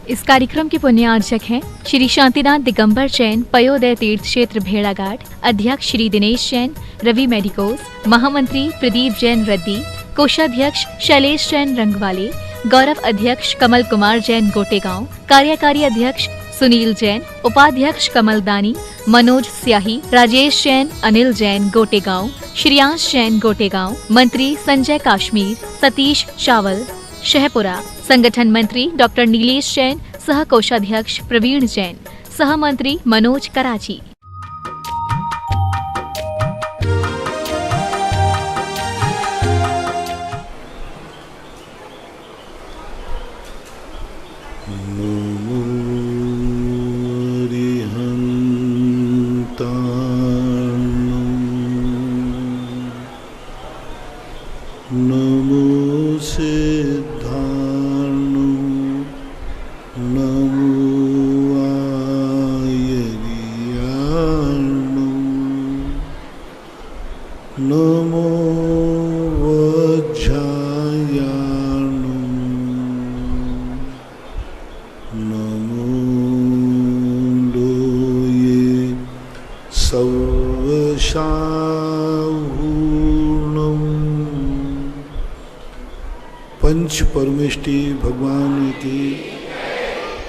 इस कार्यक्रम के पुण्यार्चक हैं श्री शांतिनाथ दिगंबर जैन पयोदय तीर्थ क्षेत्र भेड़ाघाट, अध्यक्ष श्री दिनेश जैन रवि मेडिकोज, महामंत्री प्रदीप जैन रद्दी, कोषाध्यक्ष शैलेश जैन रंगवाले, गौरव अध्यक्ष कमल कुमार जैन गोटेगांव, कार्यकारी अध्यक्ष सुनील जैन, उपाध्यक्ष कमल दानी, मनोज स्याही, राजेश जैन, अनिल जैन गोटेगांव, श्रेयांश जैन गोटेगांव, मंत्री संजय काश्मीर, सतीश चावल शहपुरा, संगठन मंत्री डॉक्टर नीलेश जैन, सह कोषाध्यक्ष प्रवीण जैन, सह मंत्री मनोज कराची। नमो सिद्धार्णो नमो आयर्याणो नमो वज्रायाणो नमो लोये पंच परमेष्टि भगवान की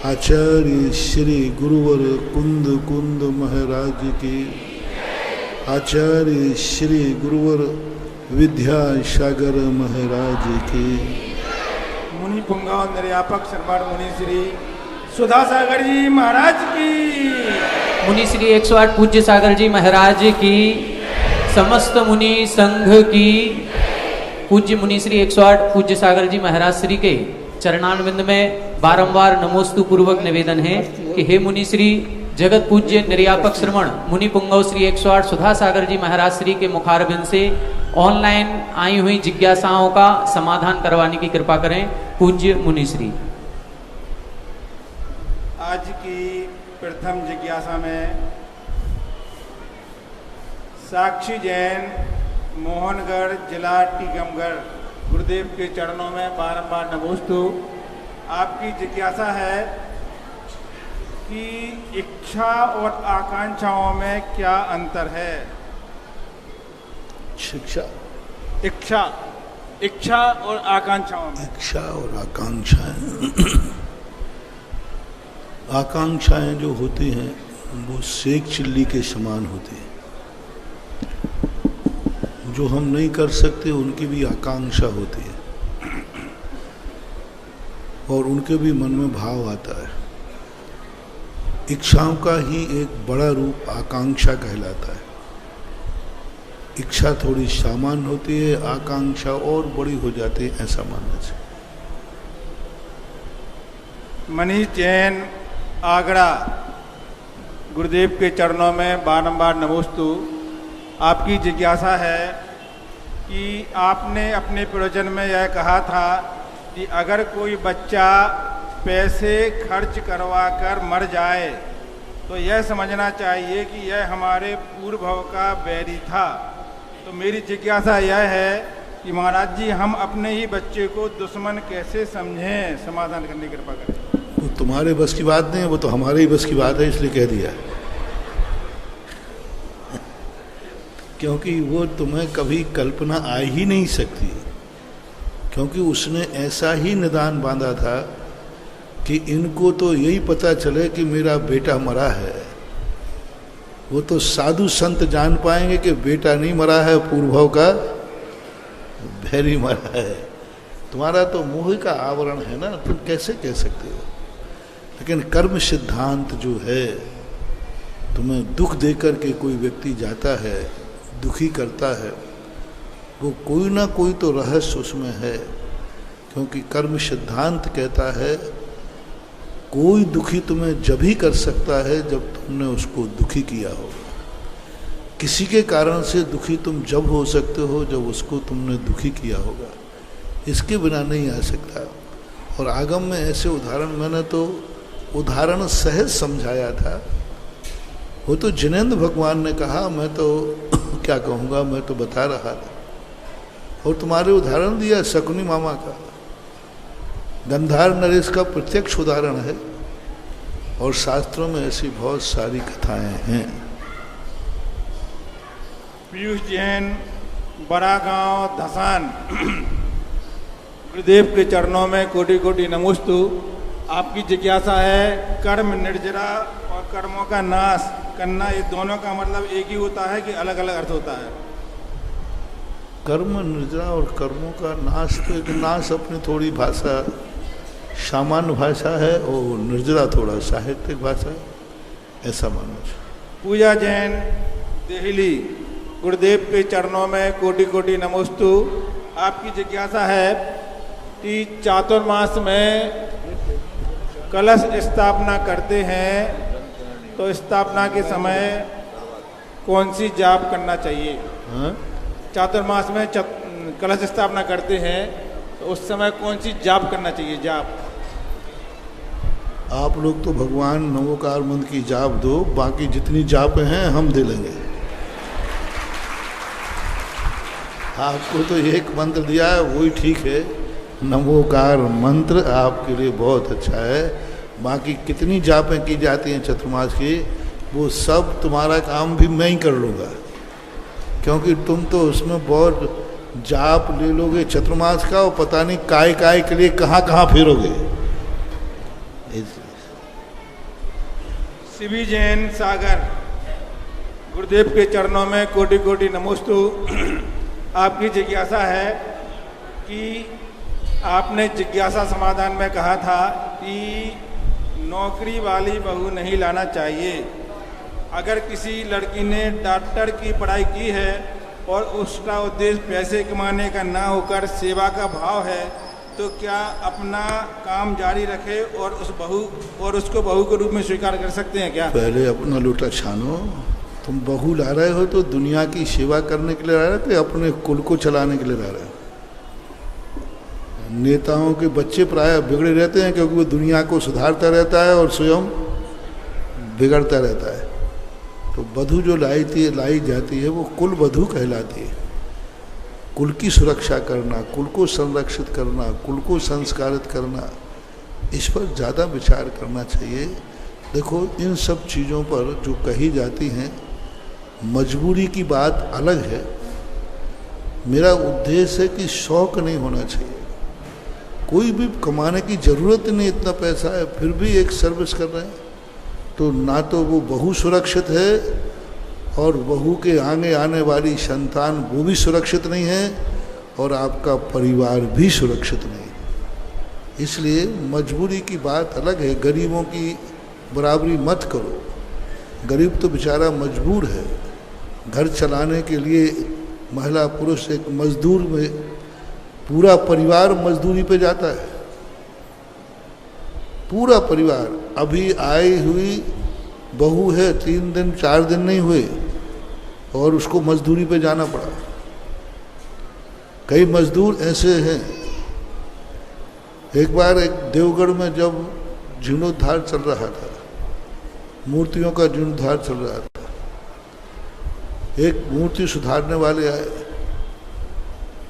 आचार्य श्री गुरुवर कुंद कुंद महाराज की आचार्य श्री गुरुवर विद्यासागर महाराज की मुनि पुंगव निर्यापक श्रवण मुनि श्री सुधा सागर जी महाराज की मुनि श्री 108 पूज्य सागर जी महाराज की समस्त मुनि संघ की पूज्य मुनि श्री 108 पूज्य सागर जी महाराज श्री के चरणारविंद में बारंबार नमोस्तु पूर्वक निवेदन है कि हे मुनि श्री जगत पूज्य निर्यापक श्रवण मुनि पुंगव श्री 108 सुधा सागर जी महाराज श्री के मुखारविंद से ऑनलाइन आई हुई जिज्ञासाओं का समाधान करवाने की कृपा करें पूज्य मुनि श्री। आज की प्रथम जिज्ञासा में साक्षी जैन मोहनगढ़ जिला टीकमगढ़ गुरुदेव के चरणों में बारंबार नमोस्तु। आपकी जिज्ञासा है कि इच्छा और आकांक्षाओं में क्या अंतर है? शिक्षा इच्छा और आकांक्षाओं में इच्छा और आकांक्षाएं आकांक्षाएं जो होती हैं वो सेक चिल्ली के समान होती है। जो हम नहीं कर सकते उनकी भी आकांक्षा होती है और उनके भी मन में भाव आता है। इच्छाओं का ही एक बड़ा रूप आकांक्षा कहलाता है। इच्छा थोड़ी सामान्य होती है, आकांक्षा और बड़ी हो जाती है, ऐसा मानना चाहिए। मनीष जैन आगरा गुरुदेव के चरणों में बारंबार नमोस्तु। आपकी जिज्ञासा है कि आपने अपने प्रवचन में यह कहा था कि अगर कोई बच्चा पैसे खर्च करवा कर मर जाए तो यह समझना चाहिए कि यह हमारे पूर्व भव का बैरी था। तो मेरी जिज्ञासा यह है कि महाराज जी हम अपने ही बच्चे को दुश्मन कैसे समझें, समाधान करने की कृपा करें। वो तुम्हारे बस की बात नहीं है, वो तो हमारे ही बस की बात है, इसलिए कह दिया। क्योंकि वो तुम्हें कभी कल्पना आ ही नहीं सकती, क्योंकि उसने ऐसा ही निदान बांधा था कि इनको तो यही पता चले कि मेरा बेटा मरा है। वो तो साधु संत जान पाएंगे कि बेटा नहीं मरा है, पूर्वभव का भैरी मरा है। तुम्हारा तो मोह का आवरण है ना, तुम कैसे कह सकते हो? लेकिन कर्म सिद्धांत जो है, तुम्हें दुख देकर के कोई व्यक्ति जाता है, दुखी करता है, वो कोई ना कोई तो रहस्य उसमें है। क्योंकि कर्म सिद्धांत कहता है कोई दुखी तुम्हें जब ही कर सकता है जब तुमने उसको दुखी किया होगा। किसी के कारण से दुखी तुम जब हो सकते हो जब उसको तुमने दुखी किया होगा, इसके बिना नहीं आ सकता। और आगम में ऐसे उदाहरण, मैंने तो उदाहरण सहज समझाया था। वो तो जिनेंद्र भगवान ने कहा, मैं तो क्या कहूँगा, मैं तो बता रहा था। और तुम्हारे उदाहरण दिया शकुनी मामा का। गंधार नरेश का प्रत्यक्ष उदाहरण है और शास्त्रों में ऐसी बहुत सारी कथाएं हैं। पीयूष जैन, बड़ा गांव, धसान। गुरुदेव के चरणों में कोटि कोटि नमोस्तु। आपकी जिज्ञासा है कर्म निर्जरा और कर्मों का नाश करना, ये दोनों का मतलब एक ही होता है कि अलग अलग अर्थ होता है? कर्म निर्जरा और कर्मों का नाश, तो एक नाश अपनी थोड़ी भाषा सामान्य भाषा है और निर्जरा थोड़ा साहित्यिक भाषा है, ऐसा मानो। पूजा जैन, देहली। गुरुदेव के चरणों में कोटि कोटि नमोस्तु। आपकी जिज्ञासा है कि चातुर्मास में कलश स्थापना करते हैं तो स्थापना के समय कौन सी जाप करना चाहिए? हाँ? चातुर्मास में कलश स्थापना करते हैं तो उस समय कौन सी जाप करना चाहिए? जाप आप लोग तो भगवान नमोकार मंत्र की जाप दो, बाकी जितनी जाप हैं हम दे लेंगे। आपको तो एक मंत्र दिया है, वही ठीक है। नमोकार मंत्र आपके लिए बहुत अच्छा है, बाकी कितनी जापें की जाती हैं चतुर्मास की, वो सब तुम्हारा काम भी मैं ही कर लूँगा, क्योंकि तुम तो उसमें बहुत जाप ले लोगे चतुर्मास का और पता नहीं काय के लिए कहाँ कहाँ फिरोगे। शिवी जैन, सागर। गुरुदेव के चरणों में कोटि कोटि नमोस्तु। आपकी जिज्ञासा है कि आपने जिज्ञासा समाधान में कहा था कि नौकरी वाली बहू नहीं लाना चाहिए। अगर किसी लड़की ने डॉक्टर की पढ़ाई की है और उसका उद्देश्य पैसे कमाने का ना होकर सेवा का भाव है, तो क्या अपना काम जारी रखे और उसको बहू के रूप में स्वीकार कर सकते हैं क्या? पहले अपना लोटा छानो। तुम बहू ला रहे हो तो दुनिया की सेवा करने के लिए ला रहे हो, तो अपने कुल को चलाने के लिए ला रहे हो। नेताओं के बच्चे प्राय बिगड़े रहते हैं क्योंकि वो दुनिया को सुधारता रहता है और स्वयं बिगड़ता रहता है। तो वधू जो लाई जाती है वो कुल वधू कहलाती है। कुल की सुरक्षा करना, कुल को संरक्षित करना, कुल को संस्कारित करना, इस पर ज़्यादा विचार करना चाहिए। देखो, इन सब चीज़ों पर जो कही जाती हैं, मजबूरी की बात अलग है। मेरा उद्देश्य है कि शौक नहीं होना चाहिए। कोई भी कमाने की ज़रूरत नहीं, इतना पैसा है फिर भी एक सर्विस कर रहे हैं, तो ना तो वो बहू सुरक्षित है और बहू के आगे आने वाली संतान वो भी सुरक्षित नहीं है और आपका परिवार भी सुरक्षित नहीं। इसलिए मजबूरी की बात अलग है। गरीबों की बराबरी मत करो। गरीब तो बेचारा मजबूर है। घर चलाने के लिए महिला पुरुष एक मजदूर में, पूरा परिवार मजदूरी पे जाता है, पूरा परिवार। अभी आई हुई बहू है, 3 दिन 4 दिन नहीं हुए और उसको मजदूरी पे जाना पड़ा। कई मजदूर ऐसे हैं। एक बार एक देवगढ़ में जब जीर्णोद्धार चल रहा था, मूर्तियों का जीर्णोद्धार चल रहा था, एक मूर्ति सुधारने वाले आए।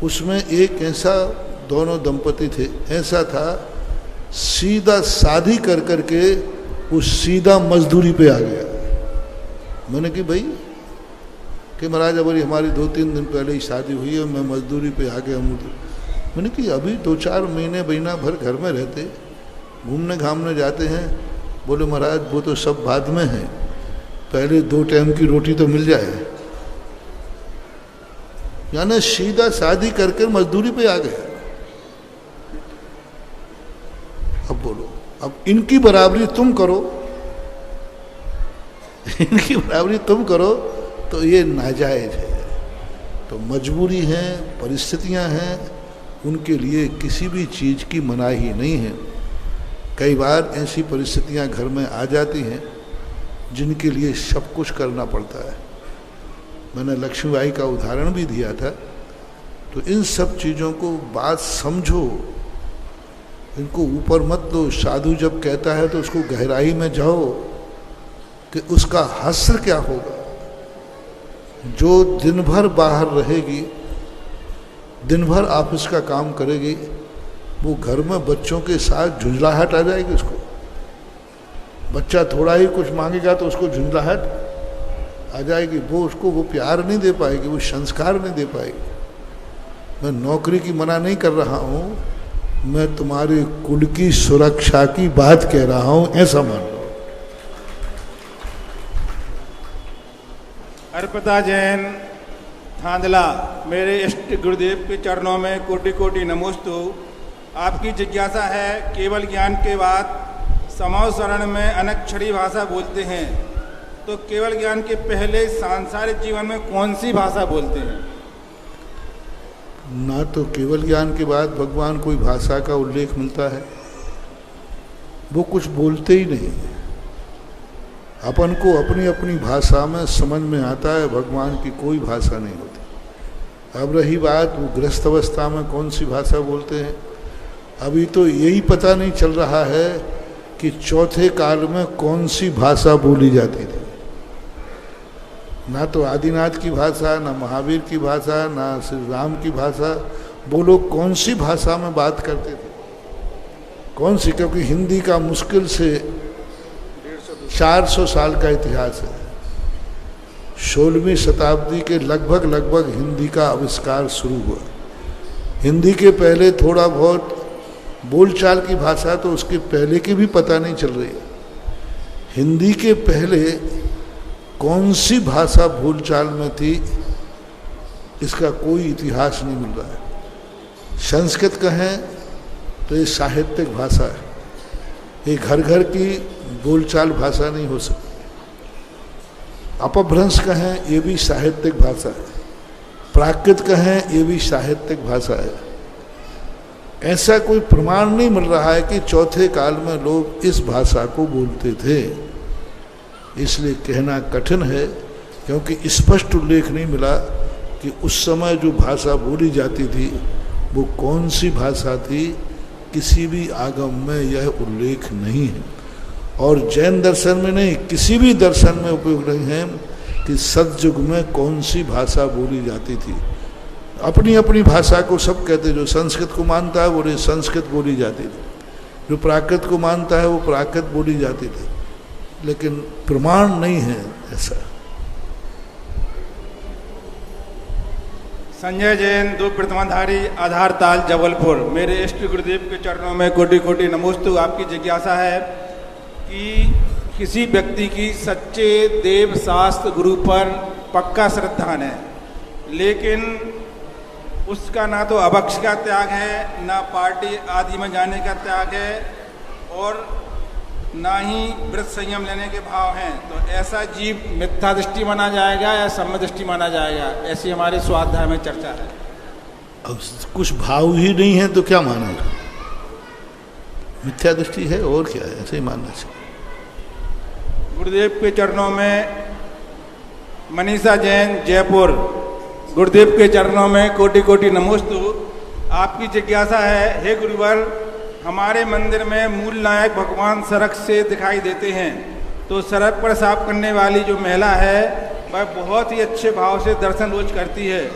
उसमें एक ऐसा, दोनों दंपति थे, ऐसा था सीधा शादी कर करके वो सीधा मजदूरी पे आ गया। मैंने कि भाई कि महाराज अभी हमारी 2-3 दिन पहले ही शादी हुई है, मैं मजदूरी पे आ गया हूँ। मैंने कि अभी 2-4 महीना भर घर में रहते, घूमने घामने जाते हैं। बोले महाराज वो तो सब बाद में है, पहले 2 टाइम की रोटी तो मिल जाए। यानी सीधा शादी करके मजदूरी पे आ गया। अब बोलो, अब इनकी बराबरी तुम करो, इनकी बराबरी तुम करो तो ये नाजायज है। तो मजबूरी है, परिस्थितियां हैं, उनके लिए किसी भी चीज़ की मनाही नहीं है। कई बार ऐसी परिस्थितियां घर में आ जाती हैं जिनके लिए सब कुछ करना पड़ता है। मैंने लक्ष्मीबाई का उदाहरण भी दिया था। तो इन सब चीज़ों को बात समझो, इनको ऊपर मत लो। साधु जब कहता है तो उसको गहराई में जाओ कि उसका हश्र क्या होगा। जो दिन भर बाहर रहेगी, दिन भर ऑफिस का काम करेगी, वो घर में बच्चों के साथ झुंझलाहट आ जाएगी उसको। बच्चा थोड़ा ही कुछ मांगेगा तो उसको झुंझलाहट आ जाएगी, वो प्यार नहीं दे पाएगी, वो संस्कार नहीं दे पाएगी। मैं नौकरी की मना नहीं कर रहा हूँ, मैं तुम्हारे कुल की सुरक्षा की बात कह रहा हूँ, ऐसा मान लो। अर्पिता जैन थांदला, मेरे इष्ट गुरुदेव के चरणों में कोटि कोटि नमोस्तु। आपकी जिज्ञासा है, केवल ज्ञान के बाद समव शरण में अनक्षरी भाषा बोलते हैं, तो केवल ज्ञान के पहले सांसारिक जीवन में कौन सी भाषा बोलते हैं? ना तो केवल ज्ञान के बाद भगवान कोई भाषा का उल्लेख मिलता है, वो कुछ बोलते ही नहीं। अपन को अपनी अपनी भाषा में समझ में आता है, भगवान की कोई भाषा नहीं होती। अब रही बात वो गृहस्थ अवस्था में कौन सी भाषा बोलते हैं, अभी तो यही पता नहीं चल रहा है कि चौथे काल में कौन सी भाषा बोली जाती थी। ना तो आदिनाथ की भाषा, ना महावीर की भाषा, ना श्री राम की भाषा। वो लोग कौन सी भाषा में बात करते थे, कौन सी? क्योंकि हिंदी का मुश्किल से 400 साल का इतिहास है। 16वीं शताब्दी के लगभग हिंदी का आविष्कार शुरू हुआ। हिंदी के पहले थोड़ा बहुत बोलचाल की भाषा तो उसके पहले की भी पता नहीं चल रही है। हिंदी के पहले कौन सी भाषा बोलचाल में थी, इसका कोई इतिहास नहीं मिल रहा है। संस्कृत कहें तो ये साहित्यिक भाषा है, ये घर घर की बोलचाल भाषा नहीं हो सकती। अपभ्रंश कहें ये भी साहित्यिक भाषा है, प्राकृत कहें ये भी साहित्यिक भाषा है। ऐसा कोई प्रमाण नहीं मिल रहा है कि चौथे काल में लोग इस भाषा को बोलते थे। इसलिए कहना कठिन है, क्योंकि स्पष्ट उल्लेख नहीं मिला कि उस समय जो भाषा बोली जाती थी वो कौन सी भाषा थी। किसी भी आगम में यह उल्लेख नहीं है, और जैन दर्शन में नहीं, किसी भी दर्शन में उपयोग नहीं है कि सतयुग में कौन सी भाषा बोली जाती थी। अपनी अपनी भाषा को सब कहते, जो संस्कृत को मानता है वो संस्कृत बोली जाती थी, जो प्राकृत को मानता है वो प्राकृत बोली जाती थी, लेकिन प्रमाण नहीं है ऐसा। संजय जैन, 2 प्रतिमाधारी, आधार ताल, जबलपुर, मेरे इष्ट गुरुदेव के चरणों में कोटि कोटि नमोस्तु। आपकी जिज्ञासा है कि किसी व्यक्ति की सच्चे देव शास्त्र गुरु पर पक्का श्रद्धा है, लेकिन उसका ना तो अभक्ष का त्याग है, ना पार्टी आदि में जाने का त्याग है, और ना ही व्रत संयम लेने के भाव हैं, तो ऐसा जीव मिथ्या दृष्टि माना जाएगा या सम्य दृष्टि माना जाएगा? ऐसी हमारे स्वाध्याय में चर्चा है। अब कुछ भाव ही नहीं है तो क्या मानेगा? मिथ्या दृष्टि है और क्या है, ऐसे ही मानना चाहिए। गुरुदेव के चरणों में मनीषा जैन, जयपुर, गुरुदेव के चरणों में कोटि कोटि नमोस्तु। आपकी जिज्ञासा है, हे गुरुवर, हमारे मंदिर में मूल नायक भगवान सड़क से दिखाई देते हैं, तो सड़क पर साफ करने वाली जो महिला है वह बहुत ही अच्छे भाव से दर्शन रोज करती है,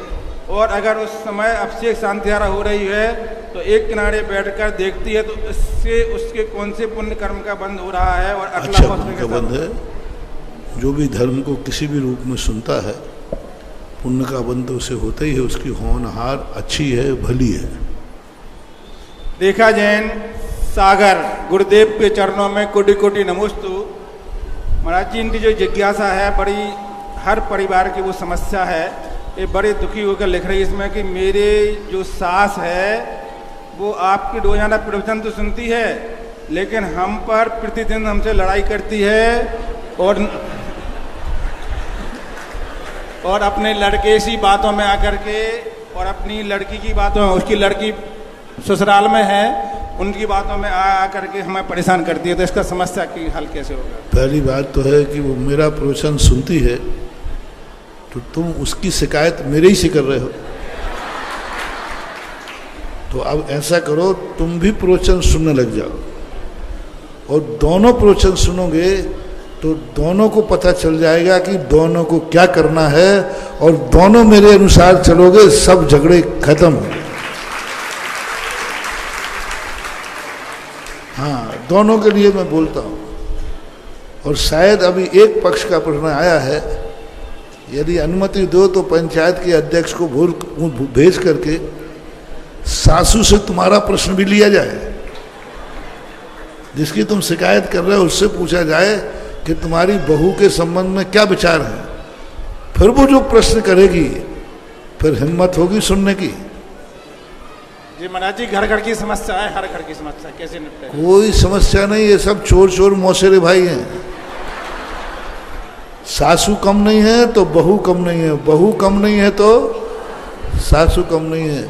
और अगर उस समय अभिषेक शांतिधारा हो रही है तो एक किनारे बैठकर देखती है, तो इससे उसके कौन से पुण्य कर्म का बंध हो रहा है? और अगला अच्छा बंध है। जो भी धर्म को किसी भी रूप में सुनता है, पुण्य का बंध उसे होता ही है, उसकी होनहार अच्छी है, भली है। रेखा जैन, सागर, गुरुदेव के चरणों में कोटि कोटि नमोस्तु। महाराज जी, इनकी जो जिज्ञासा है बड़ी, हर परिवार की वो समस्या है, ये बड़े दुखी होकर लिख रही है इसमें कि मेरे जो सास है वो आपकी रोजाना प्रवचन तो सुनती है, लेकिन हम पर प्रतिदिन हमसे लड़ाई करती है, और अपने लड़के सी बातों में आकर के, और अपनी लड़की की बातों में, उसकी लड़की ससुराल में है, उनकी बातों में आ करके हमें परेशान करती है। तो इसका समस्या की हल कैसे होगा? पहली बात तो है कि वो मेरा प्रवचन सुनती है, तो तुम उसकी शिकायत मेरे ही से कर रहे हो। तो अब ऐसा करो, तुम भी प्रवचन सुनने लग जाओ, और दोनों प्रवचन सुनोगे तो दोनों को पता चल जाएगा कि दोनों को क्या करना है, और दोनों मेरे अनुसार चलोगे, सब झगड़े खत्म हो। दोनों के लिए मैं बोलता हूँ। और शायद अभी एक पक्ष का प्रश्न आया है, यदि अनुमति दो तो पंचायत के अध्यक्ष को भेज करके सासू से तुम्हारा प्रश्न भी लिया जाए, जिसकी तुम शिकायत कर रहे हो उससे पूछा जाए कि तुम्हारी बहू के संबंध में क्या विचार है। फिर वो जो प्रश्न करेगी फिर हिम्मत होगी सुनने की। जी महाराज जी, घर घर की समस्या है, हर घर की समस्या कैसे निपटे? कोई समस्या नहीं, ये सब चोर चोर मौसेरे भाई हैं। सासू कम नहीं है तो बहू कम नहीं है, बहू कम नहीं है तो सासू कम नहीं है।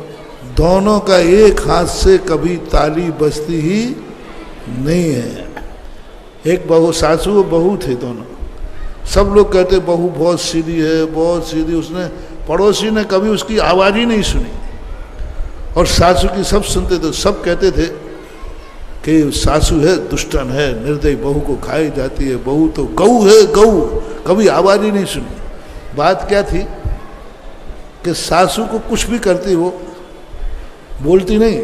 दोनों का एक हाथ से कभी ताली बजती ही नहीं है। एक बहू, सासू और बहू थे दोनों। सब लोग कहते बहू बहुत सीधी है, बहुत सीधी। उसने, पड़ोसी ने कभी उसकी आवाज़ ही नहीं सुनी, और सासू की सब सुनते थे। सब कहते थे कि सासू है, दुष्टन है, निर्दयी, बहू को खाई जाती है, बहू तो गऊ है, गऊ। कभी आवाज़ ही नहीं सुनी। बात क्या थी कि सासू को कुछ भी करती वो बोलती नहीं,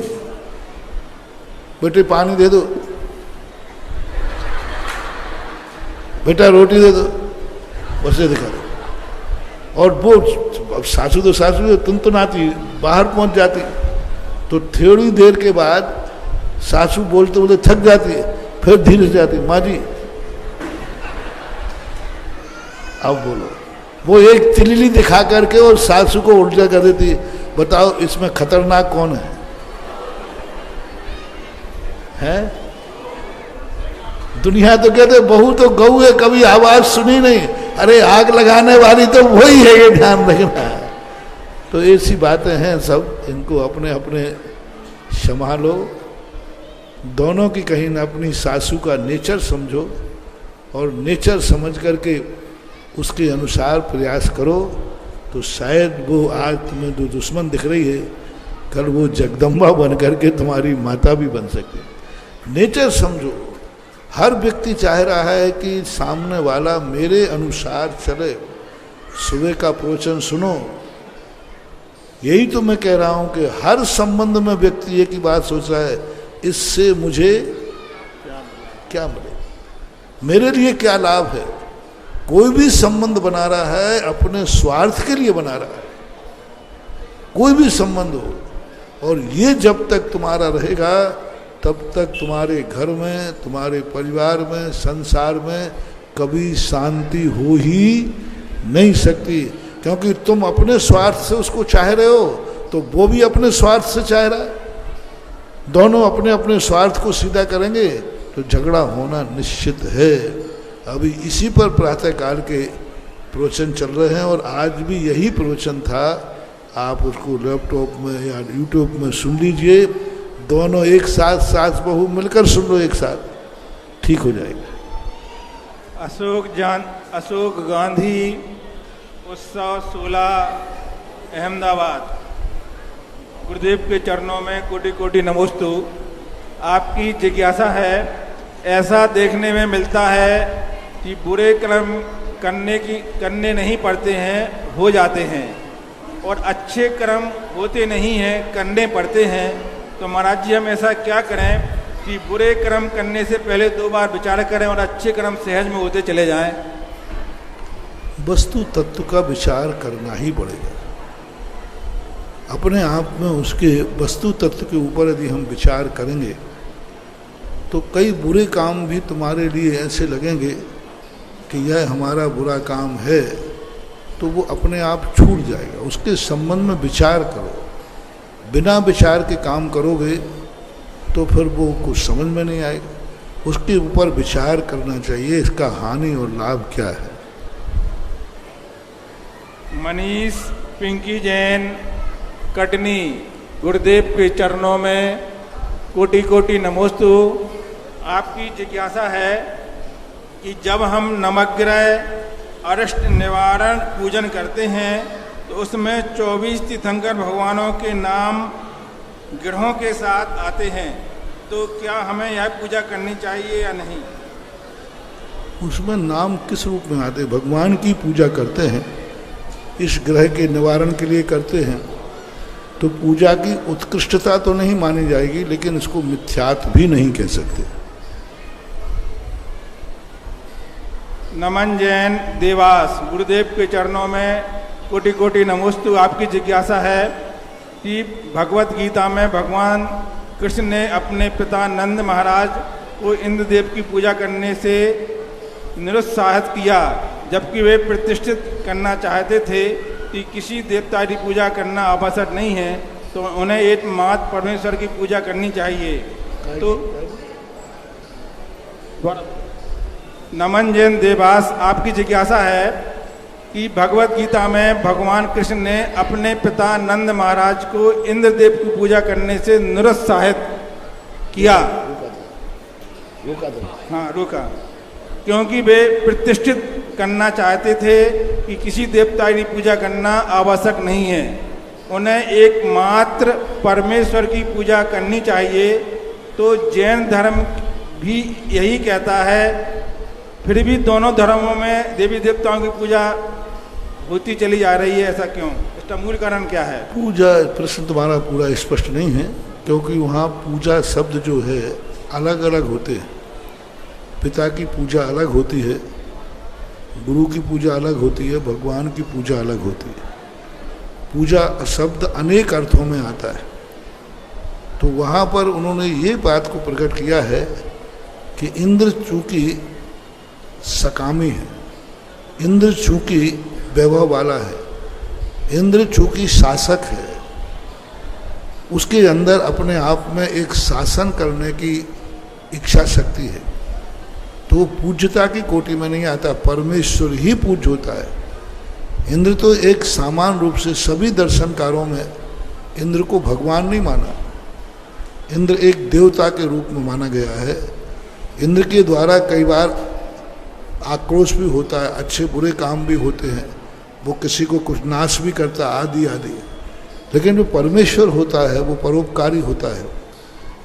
बेटे पानी दे दो, बेटा रोटी दे दो, बस ये दिखा दो। और वो अब सासू तो सासू है, तुनतुनाती, बाहर पहुंच जाती। तो थोड़ी देर के बाद सासू बोलते बोलते थक जाती है, फिर धीरे से जाती, माँ जी अब बोलो। वो एक तिल्ली दिखा करके और सासू को उल्टा कर देती। बताओ इसमें खतरनाक कौन है? दुनिया तो कहते बहू तो गऊ है, कभी आवाज सुनी नहीं। अरे आग लगाने वाली तो वही है, ये ध्यान रखना। तो ऐसी बातें हैं सब, इनको अपने अपने संभालो। दोनों की कहीं ना अपनी सासू का नेचर समझो, और नेचर समझ करके उसके अनुसार प्रयास करो, तो शायद वो आज तुम्हें जो दुश्मन दिख रही है, कल वो जगदम्बा बन करके तुम्हारी माता भी बन सकती है। नेचर समझो। हर व्यक्ति चाह रहा है कि सामने वाला मेरे अनुसार चले। सुबह का प्रवचन सुनो, यही तो मैं कह रहा हूं कि हर संबंध में व्यक्ति एक ही बात सोच रहा है, इससे मुझे क्या मिले, मेरे लिए क्या लाभ है। कोई भी संबंध बना रहा है अपने स्वार्थ के लिए बना रहा है, कोई भी संबंध हो। और ये जब तक तुम्हारा रहेगा तब तक तुम्हारे घर में, तुम्हारे परिवार में, संसार में कभी शांति हो ही नहीं सकती। क्योंकि तुम अपने स्वार्थ से उसको चाह रहे हो, तो वो भी अपने स्वार्थ से चाह रहा है। दोनों अपने अपने स्वार्थ को सीधा करेंगे तो झगड़ा होना निश्चित है। अभी इसी पर प्रातःकाल के प्रवचन चल रहे हैं, और आज भी यही प्रवचन था। आप उसको लैपटॉप में या यूट्यूब में सुन लीजिए। दोनों एक साथ, सास बहू मिलकर सुन लो, एक साथ, ठीक हो जाएगा। अशोक गांधी, उत्सव 16, अहमदाबाद। गुरुदेव के चरणों में कोटि कोटि नमोस्तु। आपकी जिज्ञासा है, ऐसा देखने में मिलता है कि बुरे कर्म करने नहीं पड़ते हैं, हो जाते हैं, और अच्छे कर्म होते नहीं हैं, करने पड़ते हैं। तो महाराज जी, हम ऐसा क्या करें कि बुरे कर्म करने से पहले 2 बार विचार करें और अच्छे कर्म सहज में होते चले जाएं? वस्तु तत्व का विचार करना ही पड़ेगा। अपने आप में उसके वस्तु तत्व के ऊपर यदि हम विचार करेंगे तो कई बुरे काम भी तुम्हारे लिए ऐसे लगेंगे कि यह हमारा बुरा काम है, तो वो अपने आप छूट जाएगा। उसके संबंध में विचार करो। बिना विचार के काम करोगे तो फिर वो कुछ समझ में नहीं आएगा। उसके ऊपर विचार करना चाहिए, इसका हानि और लाभ क्या है। मनीष पिंकी जैन, कटनी। गुरुदेव के चरणों में कोटि कोटि नमोस्तु। आपकी जिज्ञासा है कि जब हम नवग्रह अरिष्ट निवारण पूजन करते हैं तो उसमें 24 तीर्थंकर भगवानों के नाम ग्रहों के साथ आते हैं, तो क्या हमें यह पूजा करनी चाहिए या नहीं? उसमें नाम किस रूप में आते? भगवान की पूजा करते हैं, इस ग्रह के निवारण के लिए करते हैं, तो पूजा की उत्कृष्टता तो नहीं मानी जाएगी, लेकिन इसको मिथ्यात्व भी नहीं कह सकते। नमन जैन देवास, गुरुदेव के चरणों में कोटि कोटि नमोस्तु। आपकी जिज्ञासा है कि भगवत गीता में भगवान कृष्ण ने अपने पिता नंद महाराज को इंद्रदेव की पूजा करने से निरुत्साहित किया, जबकि वे प्रतिष्ठित करना चाहते थे कि किसी देवता की पूजा करना आवश्यक नहीं है, तो उन्हें एकमात्र परमेश्वर की पूजा करनी चाहिए। तो नमन जैन देवास, आपकी जिज्ञासा है कि भगवत गीता में भगवान कृष्ण ने अपने पिता नंद महाराज को इंद्रदेव की पूजा करने से निरुत्साहित किया। रोका क्योंकि वे प्रतिष्ठित करना चाहते थे कि किसी देवता की पूजा करना आवश्यक नहीं है, उन्हें एकमात्र परमेश्वर की पूजा करनी चाहिए। तो जैन धर्म भी यही कहता है, फिर भी दोनों धर्मों में देवी देवताओं की पूजा होती चली जा रही है, ऐसा क्यों? इसका मूल कारण क्या है? पूजा प्रश्न तुम्हारा पूरा स्पष्ट नहीं है, क्योंकि वहाँ पूजा शब्द जो है अलग अलग होते हैं। पिता की पूजा अलग होती है, गुरु की पूजा अलग होती है, भगवान की पूजा अलग होती है। पूजा शब्द अनेक अर्थों में आता है। तो वहाँ पर उन्होंने ये बात को प्रकट किया है कि इंद्र चूंकि सकामी है, इंद्र चूंकि वैभव वाला है, इंद्र चूंकि शासक है, उसके अंदर अपने आप में एक शासन करने की इच्छा शक्ति है, तो वो पूज्यता की कोटि में नहीं आता, परमेश्वर ही पूज्य होता है। इंद्र तो एक सामान्य रूप से सभी दर्शनकारों में इंद्र को भगवान नहीं माना, इंद्र एक देवता के रूप में माना गया है। इंद्र के द्वारा कई बार आक्रोश भी होता है, अच्छे बुरे काम भी होते हैं, वो किसी को कुछ नाश भी करता है, आदि आदि। लेकिन जो परमेश्वर होता है वो परोपकारी होता है।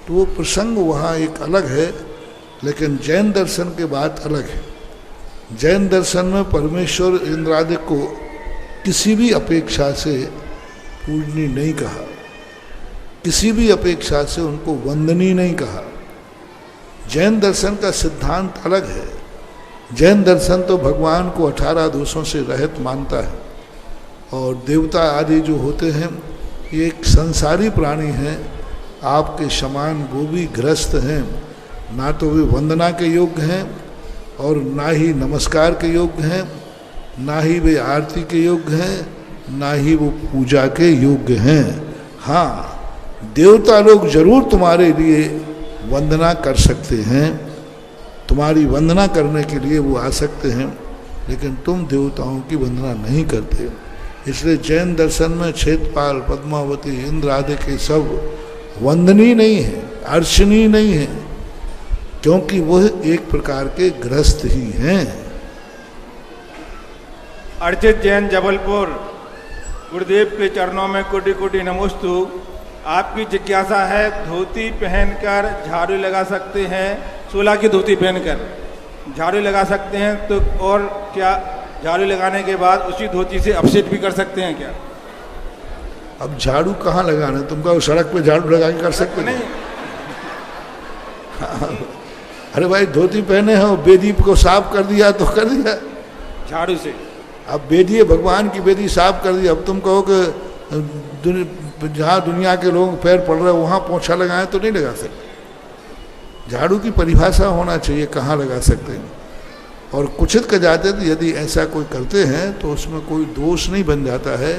तो वो प्रसंग वहाँ एक अलग है, लेकिन जैन दर्शन के बात अलग है। जैन दर्शन में परमेश्वर इंद्रादि को किसी भी अपेक्षा से पूजनीय नहीं कहा, किसी भी अपेक्षा से उनको वंदनीय नहीं कहा। जैन दर्शन का सिद्धांत अलग है। जैन दर्शन तो भगवान को 18 दोषों से रहित मानता है, और देवता आदि जो होते हैं ये एक संसारी प्राणी हैं, आपके समान वो भी ग्रस्त हैं, ना तो वे वंदना के योग्य हैं और ना ही नमस्कार के योग्य हैं, ना ही वे आरती के योग्य हैं, ना ही वो पूजा के योग्य हैं। हाँ, देवता लोग जरूर तुम्हारे लिए वंदना कर सकते हैं, तुम्हारी वंदना करने के लिए वो आ सकते हैं, लेकिन तुम देवताओं की वंदना नहीं करते। इसलिए जैन दर्शन में क्षेत्रपाल, पद्मावती, इंद्र आदि के सब वंदनीय नहीं है, अर्चनीय नहीं है, क्योंकि वह एक प्रकार के ग्रस्त ही हैं। अर्चित जैन, जबलपुर, गुरुदेव के चरणों में कोटि कोटि नमोस्तु। आपकी जिज्ञासा है, धोती पहनकर झाड़ू लगा सकते हैं? 16 की धोती पहनकर झाड़ू लगा सकते हैं, तो और क्या झाड़ू लगाने के बाद उसी धोती से अभिषेक भी कर सकते हैं क्या? अब झाड़ू कहाँ लगाना, तुमका सड़क पे झाड़ू लगा के कर सकते नहीं। अरे भाई, धोती पहने हो, बेदी को साफ कर दिया तो कर दिया झाड़ू से। अब बेदी, भगवान की बेदी साफ कर दी। अब तुम कहो कि जहाँ दुनिया के लोग पैर पड़ रहे वहाँ पोछा लगाएं तो नहीं लगा सकते। झाड़ू की परिभाषा होना चाहिए, कहाँ लगा सकते हैं। और कुचित का जाते थे, यदि ऐसा कोई करते हैं तो उसमें कोई दोष नहीं बन जाता है।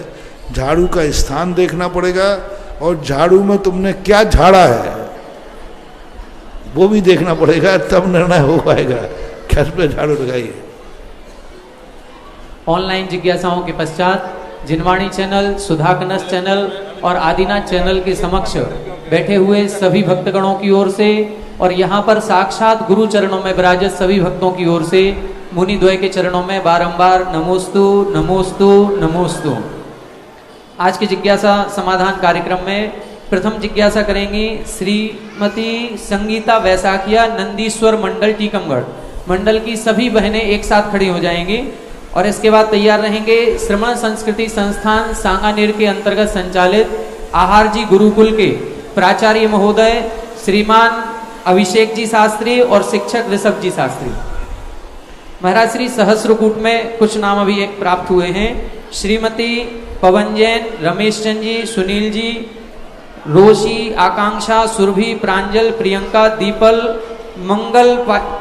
झाड़ू का स्थान देखना पड़ेगा, और झाड़ू में तुमने क्या झाड़ा है वो भी देखना पड़ेगा, तब निर्णय हो पाएगा किस पे झाड़ू लगाइए। ऑनलाइन जिज्ञासाओं के पश्चात जिनवाणी चैनल, सुधा कनस चैनल और आदिनाथ चैनल के समक्ष बैठे हुए सभी भक्तगणों की ओर से और यहाँ पर साक्षात गुरु चरणों में विराजित सभी भक्तों की ओर से मुनि द्वय के चरणों में बारंबार नमोस्तु नमोस्तु नमोस्तु। आज के जिज्ञासा समाधान कार्यक्रम में प्रथम जिज्ञासा करेंगी श्रीमती संगीता वैसाखिया, नंदीश्वर मंडल, टीकमगढ़। मंडल की सभी बहनें एक साथ खड़ी हो जाएंगी और इसके बाद तैयार रहेंगे श्रमण संस्कृति संस्थान सांगानेर के अंतर्गत संचालित आहार जी गुरुकुल के प्राचार्य महोदय श्रीमान अभिषेक जी शास्त्री और शिक्षक ऋषभ जी शास्त्री। महाराज श्री सहस्रकूट में कुछ नाम अभी एक प्राप्त हुए हैं। श्रीमती पवन जैन, रमेश चंद जी, सुनील जी, रोशी, आकांक्षा, सुरभि, प्रांजल, प्रियंका, दीपल, मंगल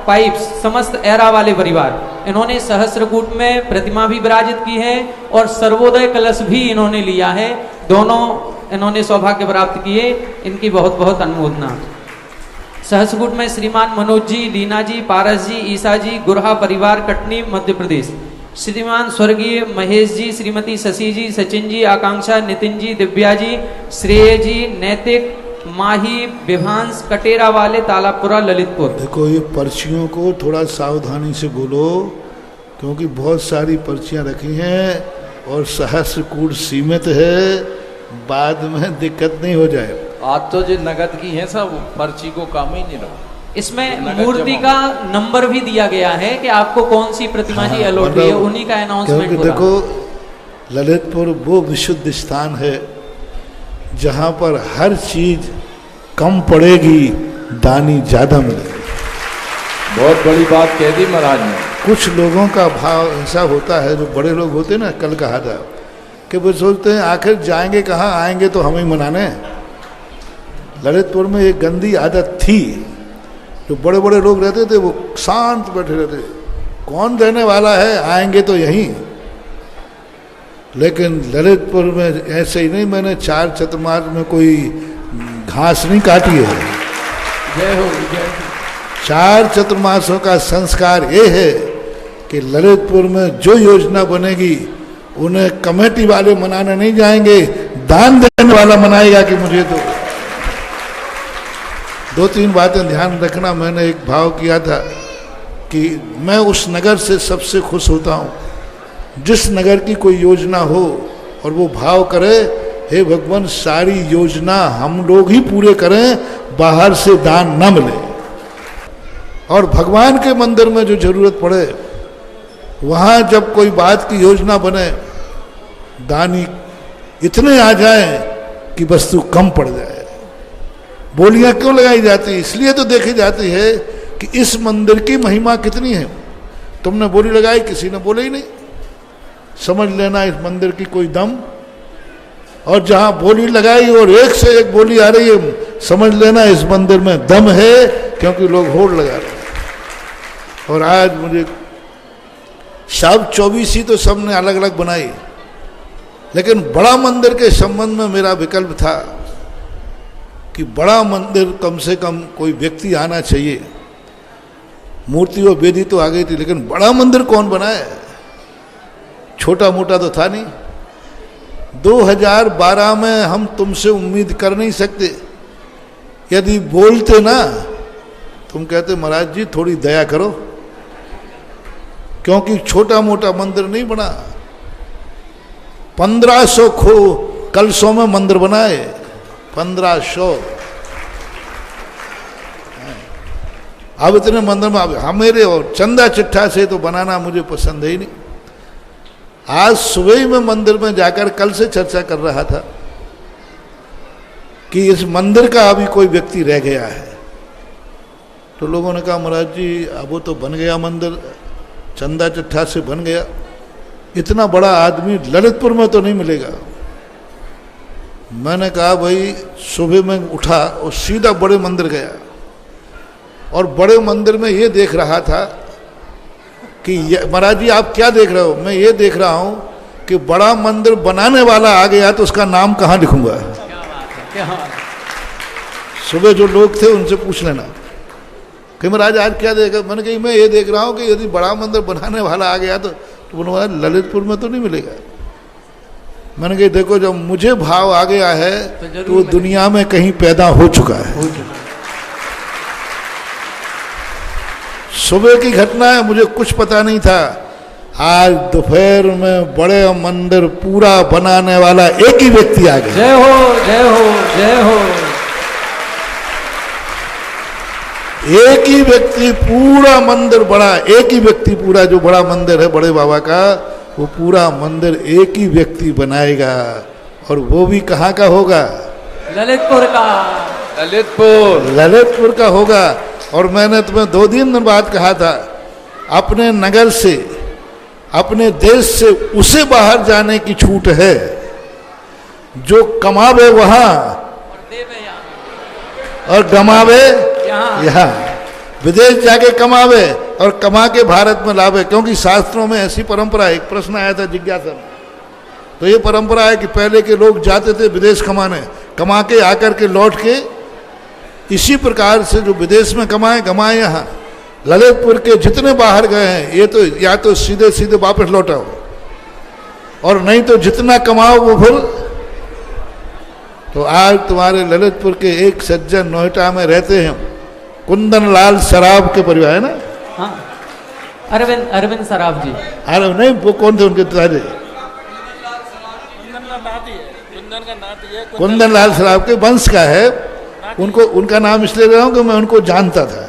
पाइप्स, समस्त एरा वाले परिवार, इन्होंने सहस्रकूट में प्रतिमा भी विराजित की है और सर्वोदय कलश भी इन्होंने लिया है। दोनों इन्होंने सौभाग्य प्राप्त किए, इनकी बहुत बहुत अनुमोदना। सहस्रकूट में श्रीमान मनोज जी, लीना जी, पारस जी, ईसा जी, गुरहा परिवार, कटनी, मध्य प्रदेश। श्रीमान स्वर्गीय महेश जी, श्रीमती शशि जी, सचिन जी, आकांक्षा, नितिन जी, दिव्या जी, श्रेय जी, नैतिक, माही, विभांश, कटेरा वाले, तालापुरा, ललितपुर। देखो ये पर्चियों को थोड़ा सावधानी से बोलो, क्योंकि बहुत सारी पर्चियां रखी हैं और सहस्रकूट सीमित है, बाद में दिक्कत नहीं हो जाए। आज तो जो नगद की है सब, पर्ची को काम ही नहीं रहा। इसमें मूर्ति का नंबर भी दिया गया है कि आपको कौन सी प्रतिमा जी अलॉट हुई है, उन्हीं का अनाउंसमेंट हो रहा है। देखो ललितपुर वो विशुद्ध स्थान है जहाँ पर हर चीज कम पड़ेगी, दानी ज्यादा मिलेगी। बहुत बड़ी बात कह दी महाराज ने। कुछ लोगों का भाव ऐसा होता है, जो बड़े लोग होते हैं ना, कल कहा था कि वो सोचते हैं आखिर जाएंगे कहाँ, आएंगे तो हमें मनाने। ललितपुर में एक गंदी आदत थी, जो बड़े बड़े लोग रहते थे वो शांत बैठे रहते, कौन देने वाला है, आएंगे तो यहीं। लेकिन ललितपुर में ऐसे ही नहीं, मैंने 4 चतुर्मास में कोई घास नहीं काटी है। जय हो, जय हो। 4 चतुर्मासों का संस्कार ये है कि ललितपुर में जो योजना बनेगी उन्हें कमेटी वाले मनाने नहीं जाएंगे, दान देने वाला मनाएगा कि मुझे तो। 2-3 बातें ध्यान रखना। मैंने एक भाव किया था कि मैं उस नगर से सबसे खुश होता हूँ जिस नगर की कोई योजना हो और वो भाव करे, हे भगवान सारी योजना हम लोग ही पूरे करें, बाहर से दान न मिले। और भगवान के मंदिर में जो जरूरत पड़े, वहाँ जब कोई बात की योजना बने, दानी इतने आ जाएं कि वस्तु कम पड़ जाए। बोलियां क्यों लगाई जाती है? इसलिए तो देखी जाती है कि इस मंदिर की महिमा कितनी है। तुमने बोली लगाई, किसी ने बोले ही नहीं, समझ लेना इस मंदिर की कोई दम। और जहां बोली लगाई और एक से एक बोली आ रही है, समझ लेना इस मंदिर में दम है, क्योंकि लोग होड़ लगा रहे हैं। और आज मुझे सब 24 ही तो सबने अलग अलग बनाई, लेकिन बड़ा मंदिर के संबंध में मेरा विकल्प था कि बड़ा मंदिर कम से कम कोई व्यक्ति आना चाहिए। मूर्ति और वेदी तो आ गई थी, लेकिन बड़ा मंदिर कौन बनाए? छोटा मोटा तो था नहीं। 2012 में हम तुमसे उम्मीद कर नहीं सकते। यदि बोलते ना, तुम कहते महाराज जी थोड़ी दया करो, क्योंकि छोटा मोटा मंदिर नहीं बना। 1500 कलशों में मंदिर बनाए, 1500। अब इतने मंदिर में हमेरे और चंदा चिट्ठा से तो बनाना मुझे पसंद है ही नहीं। आज सुबह ही मैं मंदिर में जाकर कल से चर्चा कर रहा था कि इस मंदिर का अभी कोई व्यक्ति रह गया है। तो लोगों ने कहा महाराज जी अब वो तो बन गया मंदिर, चंदा चिट्ठा से बन गया, इतना बड़ा आदमी ललितपुर में तो नहीं मिलेगा। मैंने कहा भाई, सुबह में उठा और सीधा बड़े मंदिर गया, और बड़े मंदिर में ये देख रहा था कि महाराज जी आप क्या देख रहे हो? मैं ये देख रहा हूँ कि बड़ा मंदिर बनाने वाला आ गया तो उसका नाम कहाँ लिखूंगा। सुबह जो लोग थे उनसे पूछ लेना कि महाराज आज क्या देख रहे? मैंने कहा मैं ये देख रहा हूँ कि यदि बड़ा मंदिर बनाने वाला आ गया तो बोला ललितपुर में तो नहीं मिलेगा। मैंने कहा देखो जब मुझे भाव आ गया है तो वो दुनिया में कहीं पैदा हो चुका है। सुबह की घटना है, मुझे कुछ पता नहीं था। आज दोपहर में बड़े मंदिर पूरा बनाने वाला एक ही व्यक्ति आ गया। जय हो, जय हो, जय हो। एक ही व्यक्ति पूरा मंदिर बड़ा, एक ही व्यक्ति पूरा जो बड़ा मंदिर है बड़े बाबा का, वो पूरा मंदिर एक ही व्यक्ति बनाएगा। और वो भी कहाँ का होगा? ललितपुर का। ललितपुर का होगा। और मैंने तुम्हें 2 दिन बाद कहा था अपने नगर से, अपने देश से उसे बाहर जाने की छूट है जो कमावे वहां और गमावे यहाँ। विदेश जाके कमावे और कमा के भारत में लावे, क्योंकि शास्त्रों में ऐसी परंपरा है। एक प्रश्न आया था जिज्ञासा में, तो ये परंपरा है कि पहले के लोग जाते थे विदेश कमाने, कमा के आकर के लौट के इसी प्रकार से जो विदेश में कमाए गमाए यहाँ। ललितपुर के जितने बाहर गए हैं ये तो या तो सीधे सीधे वापस लौटाओ, और नहीं तो जितना कमाओ वो फिर। तो आज तुम्हारे ललितपुर के एक सज्जन नोएडा में रहते हैं, कुंदन लाल सराफ के परिवार है ना। हाँ, अरविंद सराफ जी। अरे नहीं, वो कौन थे उनके दादे? कुंदन लाल सराफ के वंश का है। उनको उनका नाम इसलिए ले रहा हूं कि मैं उनको जानता था।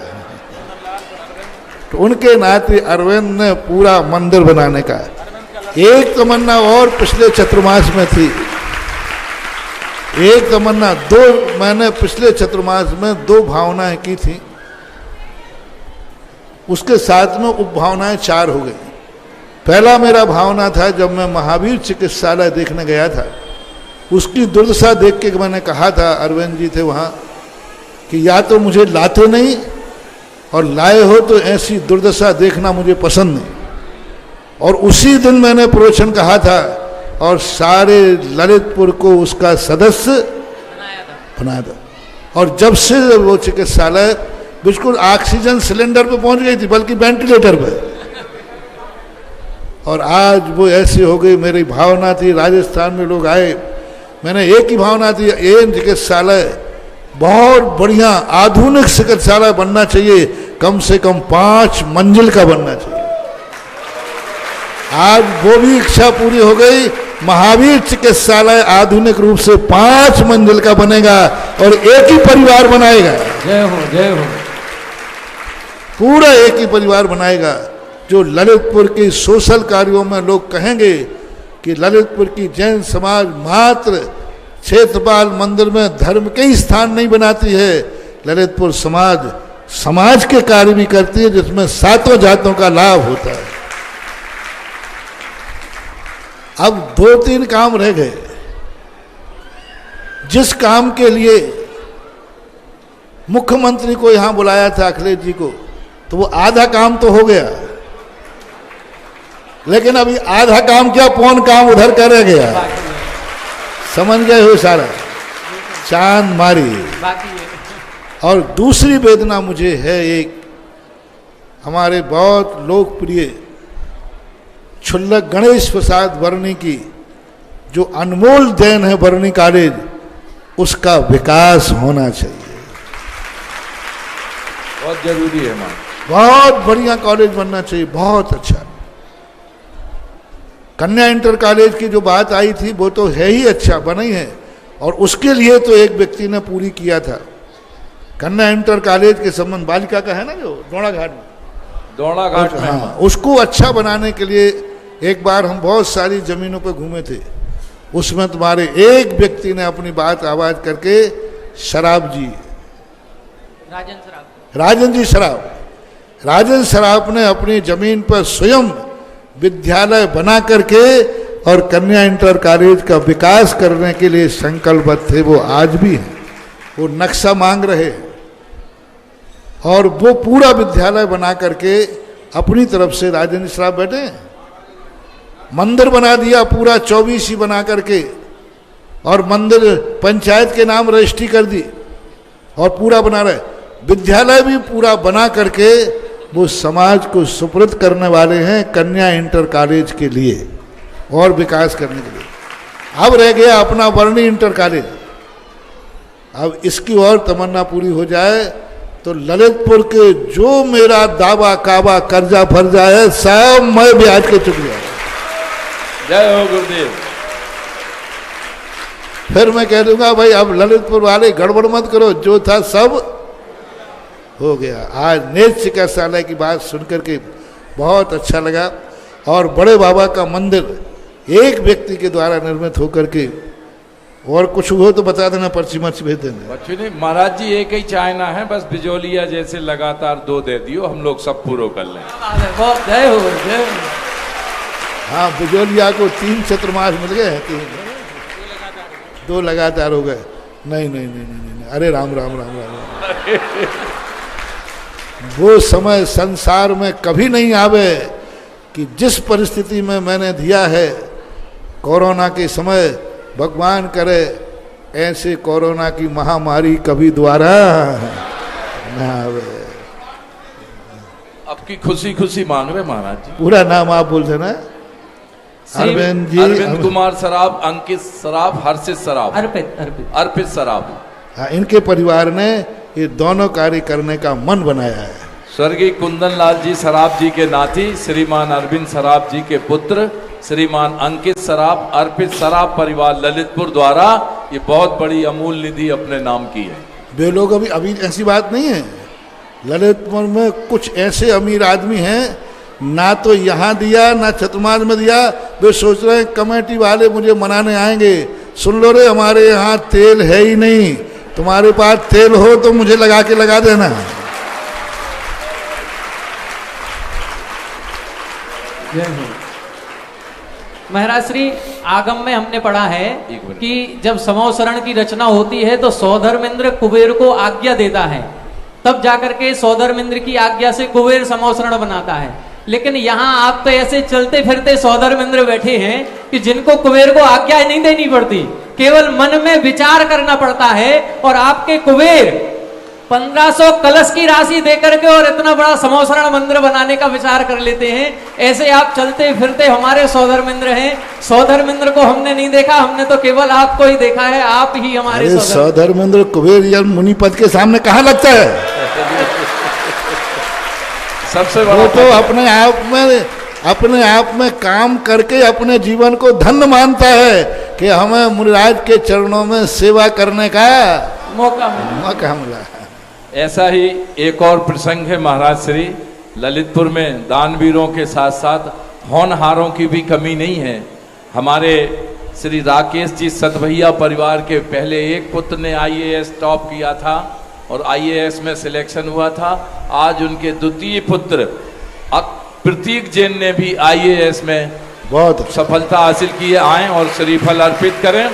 तो उनके नाते अरविंद ने पूरा मंदिर बनाने का एक तमन्ना और पिछले चतुर्मास में थी। एक तमन्ना दो, मैंने पिछले चतुर्मास में 2 भावनाएं की थी, उसके साथ में उपभावनाएं 4 हो गई। पहला मेरा भावना था जब मैं महावीर चिकित्सालय देखने गया था, उसकी दुर्दशा देख के मैंने कहा था, अरविंद जी थे वहाँ, कि या तो मुझे लाते नहीं और लाए हो तो ऐसी दुर्दशा देखना मुझे पसंद नहीं। और उसी दिन मैंने प्रवचन कहा था और सारे ललितपुर को उसका सदस्य बनाया था। और जब से वो चिकित्सालय बिल्कुल ऑक्सीजन सिलेंडर पे पहुंच गई थी, बल्कि वेंटिलेटर पे, और आज वो ऐसी हो गई। मेरी भावना थी, राजस्थान में लोग आए, मैंने एक ही भावना थी, ये चिकित्सालय बहुत बढ़िया आधुनिक चिकित्सालय बनना चाहिए, कम से कम 5 मंजिल का बनना चाहिए। आज वो भी इच्छा पूरी हो गई। महावीर चिकित्सालय आधुनिक रूप से 5 मंजिल का बनेगा और एक ही परिवार बनाएगा। जय हो, जय हो। पूरा एक ही परिवार बनाएगा। जो ललितपुर के सोशल कार्यों में लोग कहेंगे कि ललितपुर की जैन समाज मात्र क्षेत्रपाल मंदिर में धर्म के ही स्थान नहीं बनाती है, ललितपुर समाज के कार्य भी करती है, जिसमें 7 जातों का लाभ होता है। अब 2-3 काम रह गए। जिस काम के लिए मुख्यमंत्री को यहां बुलाया था, अखिलेश जी को, तो वो आधा काम तो हो गया, लेकिन अभी आधा काम क्या, पौन काम उधर कर रह गया। समझ गए हो सारा, चांद मारी। और दूसरी वेदना मुझे है, एक हमारे बहुत लोकप्रिय क्षुल्लक गणेश प्रसाद वर्णी की जो अनमोल देन है वर्णी कॉलेज, उसका विकास होना चाहिए। बहुत जरूरी है मां, बहुत बढ़िया कॉलेज बनना चाहिए, बहुत अच्छा। कन्या इंटर कॉलेज की जो बात आई थी वो तो है ही, अच्छा बना ही है, और उसके लिए तो एक व्यक्ति ने पूरी किया था। कन्या इंटर कॉलेज के संबंध बालिका का है ना, जो डोड़ा घाट में, हाँ, उसको अच्छा बनाने के लिए एक बार हम बहुत सारी जमीनों पर घूमे थे। उसमें तुम्हारे एक व्यक्ति ने अपनी बात आवाज करके, शराब जी, राजन शराफ ने अपनी जमीन पर स्वयं विद्यालय बना करके और कन्या इंटर कॉलेज का विकास करने के लिए संकल्पबद्ध थे। वो आज भी हैं, वो नक्शा मांग रहे, और वो पूरा विद्यालय बना करके अपनी तरफ से राजेंद्र शराफ बैठे, मंदिर बना दिया पूरा 24 बना करके, और मंदिर पंचायत के नाम रजिस्ट्री कर दी और पूरा बना रहे। विद्यालय भी पूरा बना करके वो समाज को सुपुर्द करने वाले हैं कन्या इंटर कॉलेज के लिए और विकास करने के लिए। अब रह गया अपना वर्णी इंटर कॉलेज। अब इसकी और तमन्ना पूरी हो जाए तो ललितपुर के जो मेरा दावा काबा कर्जा फर्जा है, सब मैं ब्याज के चुक गया। जय हो गुरुदेव। फिर मैं कह दूंगा भाई अब ललितपुर वाले गड़बड़ मत करो, जो था सब हो गया। आज नेत्र चिकित्सालय की बात सुनकर के बहुत अच्छा लगा, और बड़े बाबा का मंदिर एक व्यक्ति के द्वारा निर्मित होकर के और कुछ हो तो बता देना, पर्ची मर्ची भेज देना। बच्चों ने महाराज जी एक ही चाहना है, बस बिजोलिया जैसे लगातार 2 दे दियो, हम लोग सब पूरा कर लें। बहुत जय हो, जय हो। हाँ, बिजोलिया को 3 चतुर्मास मिल गए हैं, 2 लगातार हो गए। नहीं नहीं नहीं नहीं नहीं, अरे राम राम राम राम। वो समय संसार में कभी नहीं आवे कि जिस परिस्थिति में मैंने दिया है कोरोना के समय, भगवान करे ऐसे कोरोना की महामारी कभी दोबारा न आवे। अब की खुशी खुशी मांग रहे महाराज जी। पूरा नाम आप बोल देना। अरविंद जी, अरविंद कुमार सराफ, अंकित सराफ, हर्षित सराफ, अर्पित सराफ। हाँ, इनके परिवार ने ये दोनों कार्य करने का मन बनाया है। स्वर्गीय कुंदन लाल जी सराफ जी के नाती श्रीमान अरविंद सराफ जी के पुत्र श्रीमान अंकित सराफ, अर्पित सराफ परिवार ललितपुर द्वारा ये बहुत बड़ी अमूल्य निधि अपने नाम की है। वे लोग अभी ऐसी बात नहीं है, ललितपुर में कुछ ऐसे अमीर आदमी हैं, ना तो यहाँ दिया ना चतुर्मास में दिया, वे सोच रहे हैं कमेटी वाले मुझे मनाने आएंगे, सुन लो रे हमारे यहाँ तेल है ही नहीं, तुम्हारे पास तेल हो तो मुझे लगा देना। जय हो। महाराज श्री, आगम में हमने पढ़ा है कि जब समोसरण की रचना होती है तो सौधर्मेंद्र कुबेर को आज्ञा देता है, तब जाकर के सौधर्मेंद्र की आज्ञा से कुबेर समोसरण बनाता है। लेकिन यहाँ आप तो ऐसे चलते फिरते सौधर्मेंद्र बैठे हैं कि जिनको कुबेर को आज्ञा नहीं देनी पड़ती, केवल मन में विचार करना पड़ता है, और आपके कुबेर 1500 कलश की राशि देकर के और इतना बड़ा समोसरण मंदिर बनाने का विचार कर लेते हैं। ऐसे आप चलते फिरते हमारे सौधर्मेंद्र हैं। सौधर्मेंद्र को हमने नहीं देखा, हमने तो केवल आपको ही देखा है, आप ही हमारे सौधर्मेंद्र कुबेर या मुनि पद के सामने कहाँ लगता है? सबसे बड़ा वो तो अपने आप में काम करके अपने जीवन को धन्य मानता है कि हमें मुनिराज के चरणों में सेवा करने का मौका मिला। ऐसा ही एक और प्रसंग है महाराज श्री, ललितपुर में दानवीरों के साथ साथ होनहारों की भी कमी नहीं है। हमारे श्री राकेश जी सतभैया परिवार के पहले एक पुत्र ने IAS टॉप किया था और IAS में सिलेक्शन हुआ था। आज उनके द्वितीय पुत्र प्रतीक जैन ने भी IAS में बहुत सफलता हासिल की है। आए और श्रीफल अर्पित करें।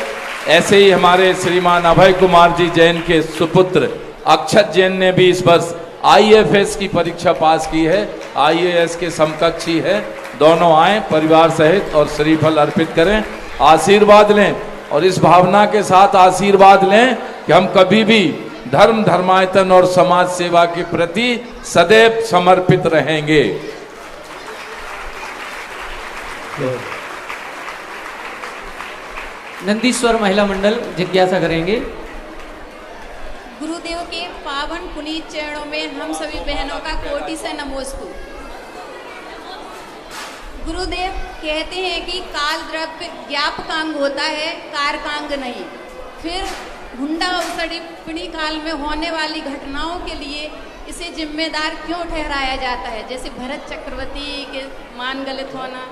ऐसे ही हमारे श्रीमान अभय कुमार जी जैन के सुपुत्र अक्षत जैन ने भी इस वर्ष IFS की परीक्षा पास की है, IAS के समकक्षी है। दोनों आए परिवार सहित और श्रीफल अर्पित करें, आशीर्वाद लें, और इस भावना के साथ आशीर्वाद लें कि हम कभी भी धर्म धर्मायतन और समाज सेवा के प्रति सदैव समर्पित रहेंगे। नंदीश्वर महिला मंडल जिज्ञासा करेंगे। गुरुदेव के पावन पुनीत चरणों में हम सभी बहनों का कोटि से नमोस्तु। गुरुदेव कहते हैं कि काल द्रव्य ज्ञापकांग होता है, कारकांग नहीं। फिर हुंडा उसड़ी पिणी काल में होने वाली घटनाओं के लिए इसे जिम्मेदार क्यों ठहराया जाता है? जैसे भरत चक्रवर्ती के मान गलत होना।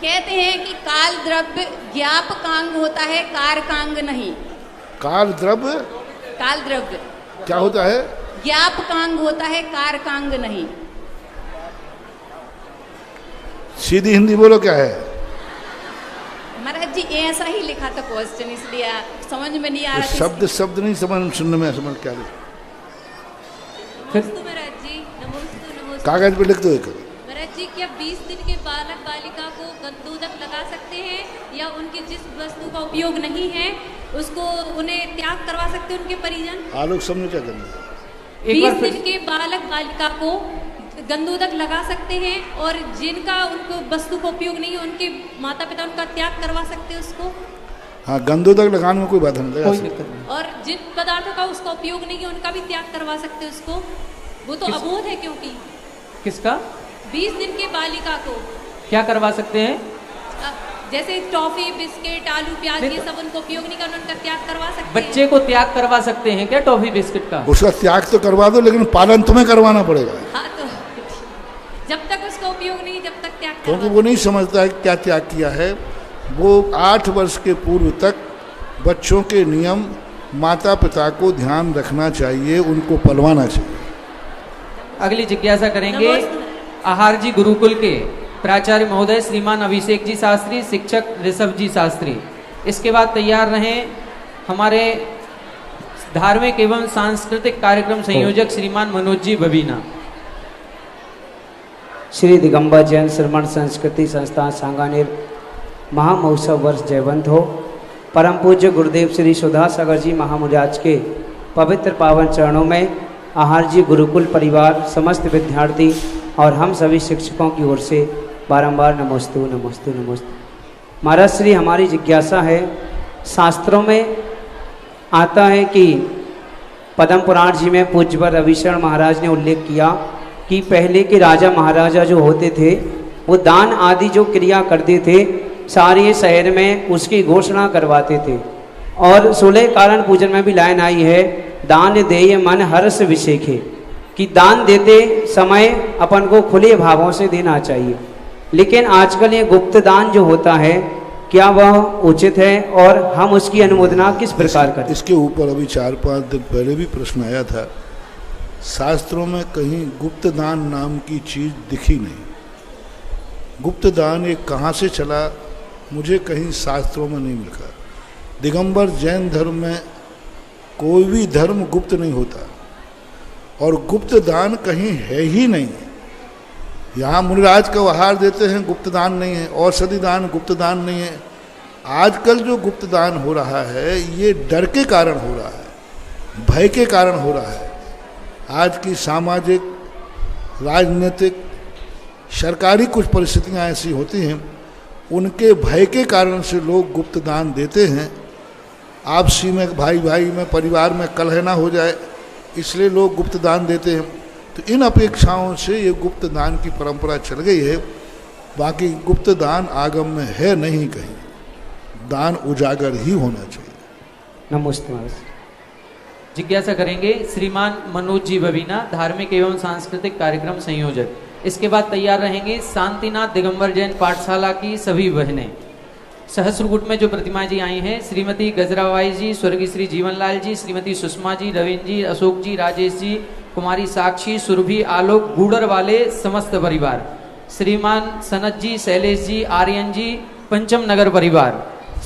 कहते हैं कि काल द्रव्य ज्ञापकांग होता है, कारकांग नहीं। काल द्रव्य क्या होता है? ज्ञापकांग होता है, कारकांग नहीं। सीधी हिंदी बोलो, क्या है? महाराज जी ऐसा ही लिखा था क्वेश्चन, इसलिए समझ में नहीं आ रहा। शब्द नहीं सुनने में समझ क्या नमस्ते महाराज जी, नमस्ते। कागज पे लिख दो। महाराज जी, क्या 20 दिन के बालक बालिका को गंदोदक लगा सकते हैं, या उनकी जिस वस्तु का उपयोग नहीं है उसको उन्हें त्याग करवा सकते हैं उनके परिजन? आलोक समझो क्या करना। 20 दिन के बालक बालिका को गंदोदक लगा सकते हैं, और जिनका उनको वस्तु का उपयोग नहीं है उनके माता पिता उनका त्याग करवा सकते हैं उसको। हाँ, गंदोदक लगाने में कोई बात नहीं, कोई दिक्कत नहीं। और जिन पदार्थों का उसका उपयोग नहीं है उनका भी त्याग करवा सकते हैं उसको। वो तो अबोध है। क्योंकि किसका? 20 दिन के बालिका को क्या करवा सकते हैं? जैसे टॉफी, बिस्किट, आलू, प्याज, ये सब उनको उपयोग नहीं करना, उनका त्याग करवा सकते हैं। बच्चे को त्याग करवा सकते हैं क्या टॉफी बिस्किट का? उसका त्याग तो करवा दो, लेकिन पालन तुम्हें करवाना पड़ेगा। हाँ, तो जब तक उसका उपयोग नहीं, जब तक त्याग, क्योंकि वो नहीं समझता है क्या त्याग किया है। वो 8 वर्ष के पूर्व तक बच्चों के नियम माता पिता को ध्यान रखना चाहिए, उनको पलवाना चाहिए। अगली जिज्ञासा करेंगे आहार जी गुरुकुल के प्राचार्य महोदय श्रीमान अभिषेक जी शास्त्री, शिक्षक ऋषभ जी शास्त्री। इसके बाद तैयार रहें हमारे धार्मिक एवं सांस्कृतिक कार्यक्रम संयोजक श्रीमान मनोज जी बबीना। श्री दिगंबर जैन श्रमण संस्कृति संस्थान सांगानेर महामहोत्सव वर्ष जयवंत हो। परम पूज्य गुरुदेव श्री सुधा सागर जी महामुराज के पवित्र पावन चरणों में आहार जी गुरुकुल परिवार, समस्त विद्यार्थी और हम सभी शिक्षकों की ओर से बारंबार नमोस्तु नमोस्तु नमोस्तु। महाराज श्री, हमारी जिज्ञासा है, शास्त्रों में आता है कि पद्म पुराण जी में पूज्यवर रविशरण महाराज ने उल्लेख किया कि पहले के राजा महाराजा जो होते थे वो दान आदि जो क्रिया करते थे सारे शहर में उसकी घोषणा करवाते थे। और 16 कारण पूजन में भी लाइन आई है, दान देय मन हर्ष विशेखे, कि दान देते समय अपन को खुले भावों से देना चाहिए। लेकिन आजकल ये गुप्त दान जो होता है, क्या वह उचित है और हम उसकी अनुमोदना किस प्रकार करें? इसके ऊपर अभी 4-5 दिन पहले भी प्रश्न आया था। शास्त्रों में कहीं गुप्त दान नाम की चीज दिखी नहीं। गुप्त दान ये कहाँ से चला, मुझे कहीं शास्त्रों में नहीं मिला। दिगंबर जैन धर्म में कोई भी धर्म गुप्त नहीं होता और गुप्त दान कहीं है ही नहीं। यहाँ मुनिराज का आहार देते हैं, गुप्त दान नहीं है। औषधि दान गुप्त दान नहीं है। आजकल जो गुप्त दान हो रहा है ये डर के कारण हो रहा है, भय के कारण हो रहा है। आज की सामाजिक, राजनीतिक, सरकारी कुछ परिस्थितियाँ ऐसी होती हैं, उनके भय के कारण से लोग गुप्त दान देते हैं। आपसी में, भाई भाई में, परिवार में कलह ना हो जाए, इसलिए लोग गुप्त दान देते हैं। तो इन अपेक्षाओं से ये गुप्त दान की परंपरा चल गई है। बाकी गुप्त दान आगम में है नहीं, कहीं दान उजागर ही होना चाहिए। नमस्ते महाराज। जिज्ञासा करेंगे श्रीमान मनोज जी बबीना, धार्मिक एवं सांस्कृतिक कार्यक्रम संयोजक। इसके बाद तैयार रहेंगे शांतिनाथ दिगंबर जैन पाठशाला की सभी बहनें। सहस्रकूट में जो प्रतिमाएं जी आई हैं, श्रीमती गजराबाई जी, स्वर्गीय श्री जीवनलाल जी, श्रीमती सुषमा जी, रवीन जी, अशोक जी, राजेश जी, कुमारी साक्षी, सुरभि, आलोक, गूडर वाले समस्त परिवार, श्रीमान सनत जी, शैलेश जी, आर्यन जी, पंचम नगर परिवार,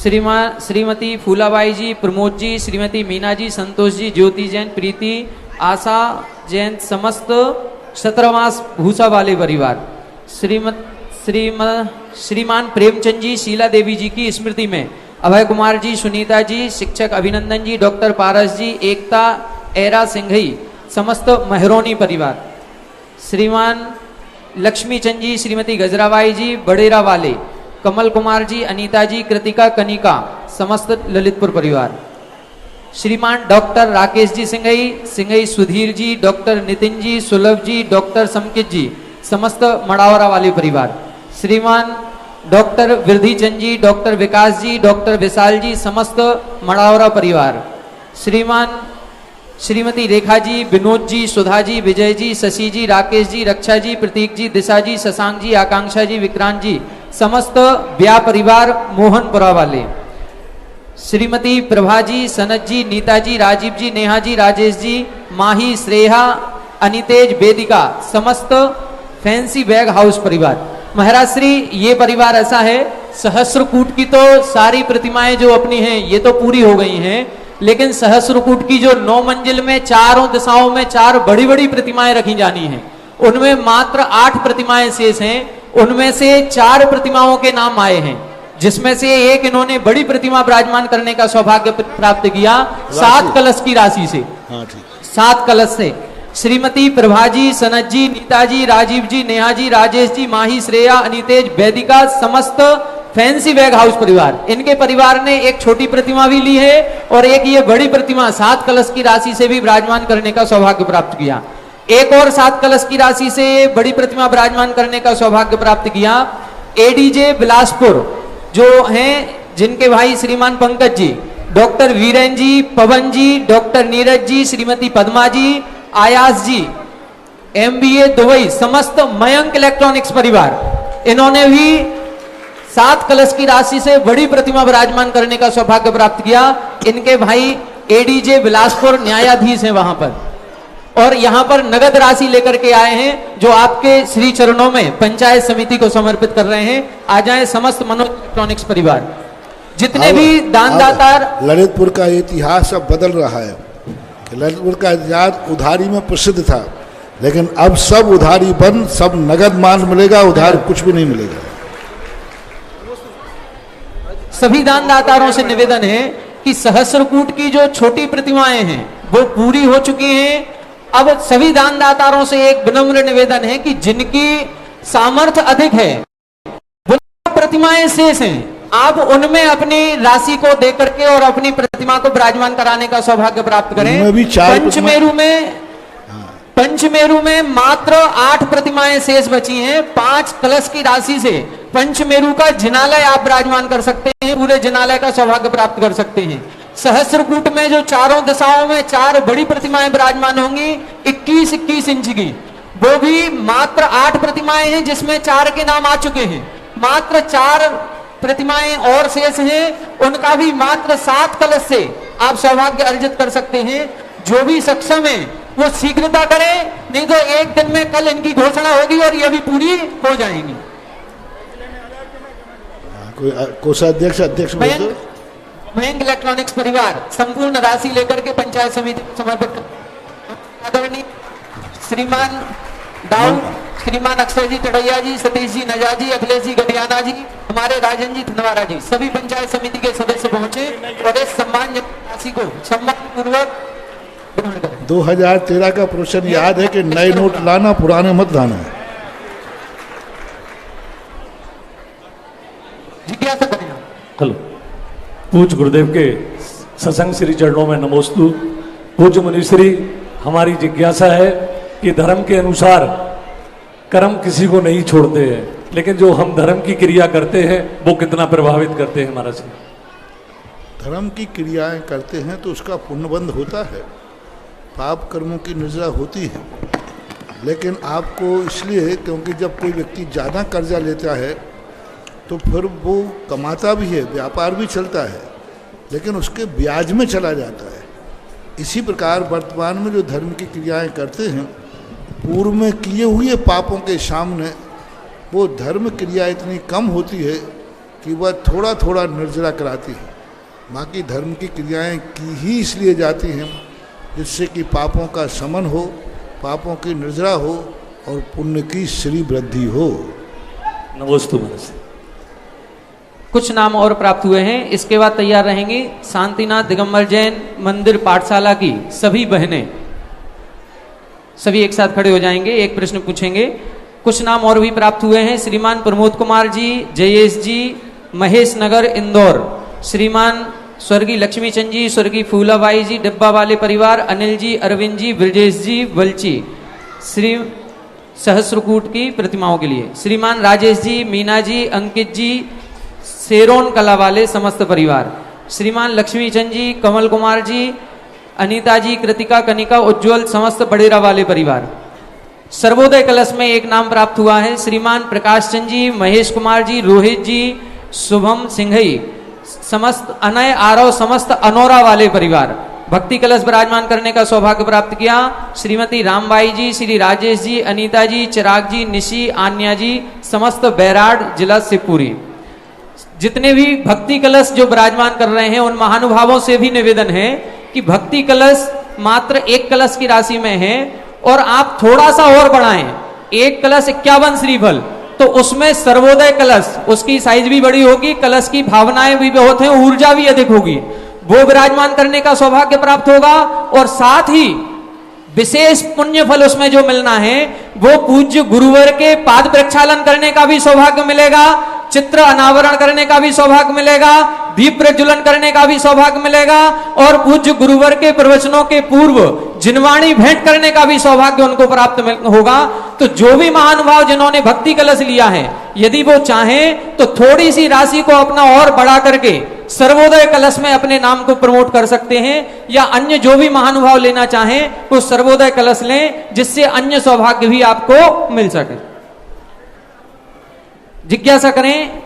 श्रीमती फूलाबाई जी, प्रमोद जी, श्रीमती मीना जी, संतोष जी, ज्योति जैन, प्रीति, आशा जैन, समस्त 17 मास भूसा वाले परिवार, श्रीमान प्रेमचंद जी, शीला देवी जी की स्मृति में अभय कुमार जी, सुनीता जी, शिक्षक अभिनंदन जी, डॉक्टर पारस जी, एकता एरा सिंघई, समस्त महरोनी परिवार, श्रीमान लक्ष्मी चंद जी, श्रीमती गजराबाई जी, बड़ेरा वाले, कमल कुमार जी, अनीता जी, कृतिका, कनिका, समस्त ललितपुर परिवार, श्रीमान डॉक्टर राकेश जी सिंघई, सुधीर जी, डॉक्टर नितिन जी, सुलभ जी, डॉक्टर समकित जी, समस्त मड़ावरा वाले परिवार, श्रीमान डॉक्टर वृद्धिचंद जी, डॉक्टर विकास जी, डॉक्टर विशाल जी, समस्त मड़ावरा परिवार, श्रीमती रेखा जी, विनोद जी, सुधा जी, विजय जी, शशि जी, राकेश जी, रक्षा जी, प्रतीक जी, दिशा जी, शशांक जी, आकांक्षा जी, विक्रांत जी, समस्त ब्याह परिवार मोहनपुरा वाले, श्रीमती प्रभा जी, सनत जी, नीता जी, राजीव जी, नेहा जी, राजेश जी, माही, श्रेया, अनितेज, वेदिका, समस्त फैंसी बैग हाउस परिवार। महाराज श्री, ये परिवार ऐसा है, सहस्रकूट की तो सारी प्रतिमाएं जो अपनी हैं ये तो पूरी हो गई हैं, लेकिन सहस्रकूट की जो 9 मंजिल में चारों दिशाओं में 4 बड़ी बड़ी प्रतिमाएं रखी जानी हैं, उनमें मात्र 8 प्रतिमाएं शेष हैं। उनमें से 4 प्रतिमाओं के नाम आए हैं, जिसमें से एक इन्होंने बड़ी प्रतिमा विराजमान करने का सौभाग्य प्राप्त किया 7 कलश की राशि से। 7 कलश से श्रीमती प्रभा जी, सनत जी, नीता जी, राजीव जी, नेहा जी, राजेश जी, माही, श्रेया, अनितेज, वेदिका, समस्त फैंसी बैग हाउस परिवार। इनके परिवार ने एक छोटी प्रतिमा भी ली है और एक ये बड़ी प्रतिमा 7 कलश की राशि से भी विराजमान करने का सौभाग्य प्राप्त किया। एक और 7 कलश की राशि से बड़ी प्रतिमा विराजमान करने का सौभाग्य प्राप्त किया एडीजे बिलासपुर जो हैं, जिनके भाई श्रीमान पंकज जी, डॉक्टर वीरेन जी, पवन जी, डॉक्टर नीरज जी, श्रीमती पद्मा जी, आयास जी, MBA दुबई, समस्त मयंक इलेक्ट्रॉनिक्स परिवार, इन्होंने भी 7 कलश की राशि से बड़ी प्रतिमा विराजमान करने का सौभाग्य प्राप्त किया। इनके भाई एडीजे बिलासपुर न्यायाधीश हैं वहां पर, और यहां पर नगद राशि लेकर के आए हैं जो आपके श्री चरणों में पंचायत समिति को समर्पित कर रहे हैं। आ जाए समस्त मनोज इलेक्ट्रॉनिक्स परिवार, जितने भी दानदातार। ललितपुर का इतिहास अब बदल रहा है कि ललितपुर का इतिहास उधारी में प्रसिद्ध था, लेकिन अब सब उधारी बंद, सब नगद मान मिलेगा, उधार कुछ भी नहीं मिलेगा। सभी दानदातारों से निवेदन है कि सहस्रकूट की जो छोटी प्रतिमाएं हैं वो पूरी हो चुकी हैं। अब सभी दानदातारों से एक विनम्र निवेदन है कि जिनकी सामर्थ्य अधिक है वो प्रतिमाएं शेष हैं, आप उनमें अपनी राशि को दे करके और अपनी प्रतिमा को विराजमान कराने का सौभाग्य प्राप्त करें। पंचमेरु में मात्र 8 प्रतिमाएं शेष बची हैं। 5 कलश की राशि से पंचमेरु का जिनालय आप विराजमान कर सकते हैं, पूरे जिनालय का सौभाग्य प्राप्त कर सकते हैं। सहस्रकूट में जो चारों दिशाओं में 4 बड़ी प्रतिमाएं विराजमान होंगी 21-21 इंच की, वो भी मात्र 8 प्रतिमाएं हैं जिसमें 4 के नाम आ चुके हैं। मात्र 4 प्रतिमाएं और शेष हैं, उनका भी मात्र 7 कलश से आप सौभाग्य अर्जित कर सकते हैं। जो भी सक्षम है वो शीघ्रता करें, नहीं तो एक दिन में कल इनकी घोषणा होगी और ये भी पूरी हो जाएंगी। कोषाध्यक्ष अध्यक्ष मयंक इलेक्ट्रॉनिक्स परिवार संपूर्ण राशि लेकर के पंचायत समिति को समर्पित। आदरणीय श्रीमान दाऊद, श्रीमान अक्षय जी टड़ैया जी, सतीश जी नजा जी, अखिलेश जी गटियाना जी, हमारे राजन जी धनवारा जी, सभी पंचायत समिति के सदस्य पहुंचे और इस सम्मान राशि को सम्मान पूर्वक 2013 का प्रश्न याद है कि नए नोट लाना, पुराने मत लाना। जिज्ञासा करें। हेलो, पूज्य गुरुदेव के सत्संग श्री चरणों में नमोस्तु। पूज्य मुनिश्री, हमारी जिज्ञासा है कि धर्म के अनुसार कर्म किसी को नहीं छोड़ते हैं, लेकिन जो हम धर्म की क्रिया करते हैं वो कितना प्रभावित करते हैं महाराज? धर्म की क्रियाएं करते हैं तो उसका पुण्यबंध होता है, पाप कर्मों की निर्जरा होती है। लेकिन आपको इसलिए, क्योंकि जब कोई व्यक्ति ज़्यादा कर्जा लेता है तो फिर वो कमाता भी है, व्यापार भी चलता है, लेकिन उसके ब्याज में चला जाता है। इसी प्रकार वर्तमान में जो धर्म की क्रियाएं करते हैं, पूर्व में किए हुए पापों के सामने वो धर्म क्रिया इतनी कम होती है कि वह थोड़ा थोड़ा निर्जरा कराती है। बाकी धर्म की क्रियाएं की ही इसलिए जाती हैं जिससे कि पापों का शमन हो, पापों की निर्जरा हो और पुण्य की श्री वृद्धि हो। नमोस्तु महाराज। कुछ नाम और प्राप्त हुए हैं, इसके बाद तैयार रहेंगी शांतिनाथ दिगंबर जैन मंदिर पाठशाला की सभी बहनें। सभी एक साथ खड़े हो जाएंगे, एक प्रश्न पूछेंगे। कुछ नाम और भी प्राप्त हुए हैं। श्रीमान प्रमोद कुमार जी, जयेश जी, महेश नगर इंदौर, श्रीमान स्वर्गीय लक्ष्मीचंद जी, स्वर्गीय फूलाबाई जी, डिब्बा वाले परिवार, अनिल जी, अरविंद जी, ब्रजेश जी, वलची, श्री सहस्रकूट की प्रतिमाओं के लिए, श्रीमान राजेश जी, मीना जी, अंकित जी, सेरोन कला वाले समस्त परिवार, श्रीमान लक्ष्मीचंद जी, कमल कुमार जी, अनीता जी, कृतिका, कनिका, उज्जवल, समस्त बड़ेरा वाले परिवार। सर्वोदय कलश में एक नाम प्राप्त हुआ है, श्रीमान प्रकाश चंद जी, महेश कुमार जी, रोहित जी, शुभम सिंघई, समस्त अनय आरव, समस्त अनोरा वाले परिवार। भक्ति कलश विराजमान करने का सौभाग्य प्राप्त किया श्रीमती रामबाई जी, श्री राजेश जी, अनीता जी, चिराग जी, निशी, आन्या जी, समस्त बैराड जिला शिवपुरी। जितने भी भक्ति कलश जो विराजमान कर रहे हैं उन महानुभावों से भी निवेदन है कि भक्ति कलश मात्र 1 कलश की राशि में है और आप थोड़ा सा और बढ़ाएं। 1 कलश 51 श्रीफल, तो उसमें सर्वोदय कलश, उसकी साइज भी बड़ी होगी, कलश की भावनाएं भी बहुत हैं, ऊर्जा भी अधिक होगी, वो विराजमान करने का सौभाग्य प्राप्त होगा। और साथ ही विशेष पुण्य फल उसमें जो मिलना है वो पूज्य गुरुवर के पाद प्रक्षालन करने का भी सौभाग्य मिलेगा, चित्र अनावरण करने का भी सौभाग्य मिलेगा, दीप प्रज्वलन करने का भी सौभाग्य मिलेगा और पूज्य गुरुवर के प्रवचनों के पूर्व जिनवाणी भेंट करने का भी सौभाग्य उनको प्राप्त होगा। तो जो भी महानुभाव जिन्होंने भक्ति कलश लिया है, यदि वो चाहें तो थोड़ी सी राशि को अपना और बढ़ा करके सर्वोदय कलश में अपने नाम को प्रमोट कर सकते हैं, या अन्य जो भी महानुभाव लेना चाहें वो सर्वोदय कलश लें, जिससे अन्य सौभाग्य भी आपको मिल सके। जिज्ञासा करें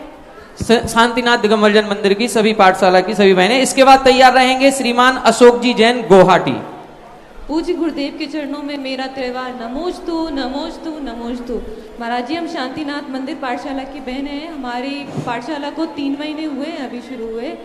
शांतिनाथ दिगंबर जैन मंदिर की सभी पाठशाला की सभी बहनें। इसके बाद तैयार रहेंगे श्रीमान अशोक जी जैन गुवाहाटी। पूज्य गुरुदेव के चरणों में मेरा त्रिवार नमोस्तु नमोस्तु नमोस्तु। महाराज जी, हम शांतिनाथ मंदिर पाठशाला की बहन हैं। हमारी पाठशाला को 3 महीने हुए हैं, अभी शुरू हुए।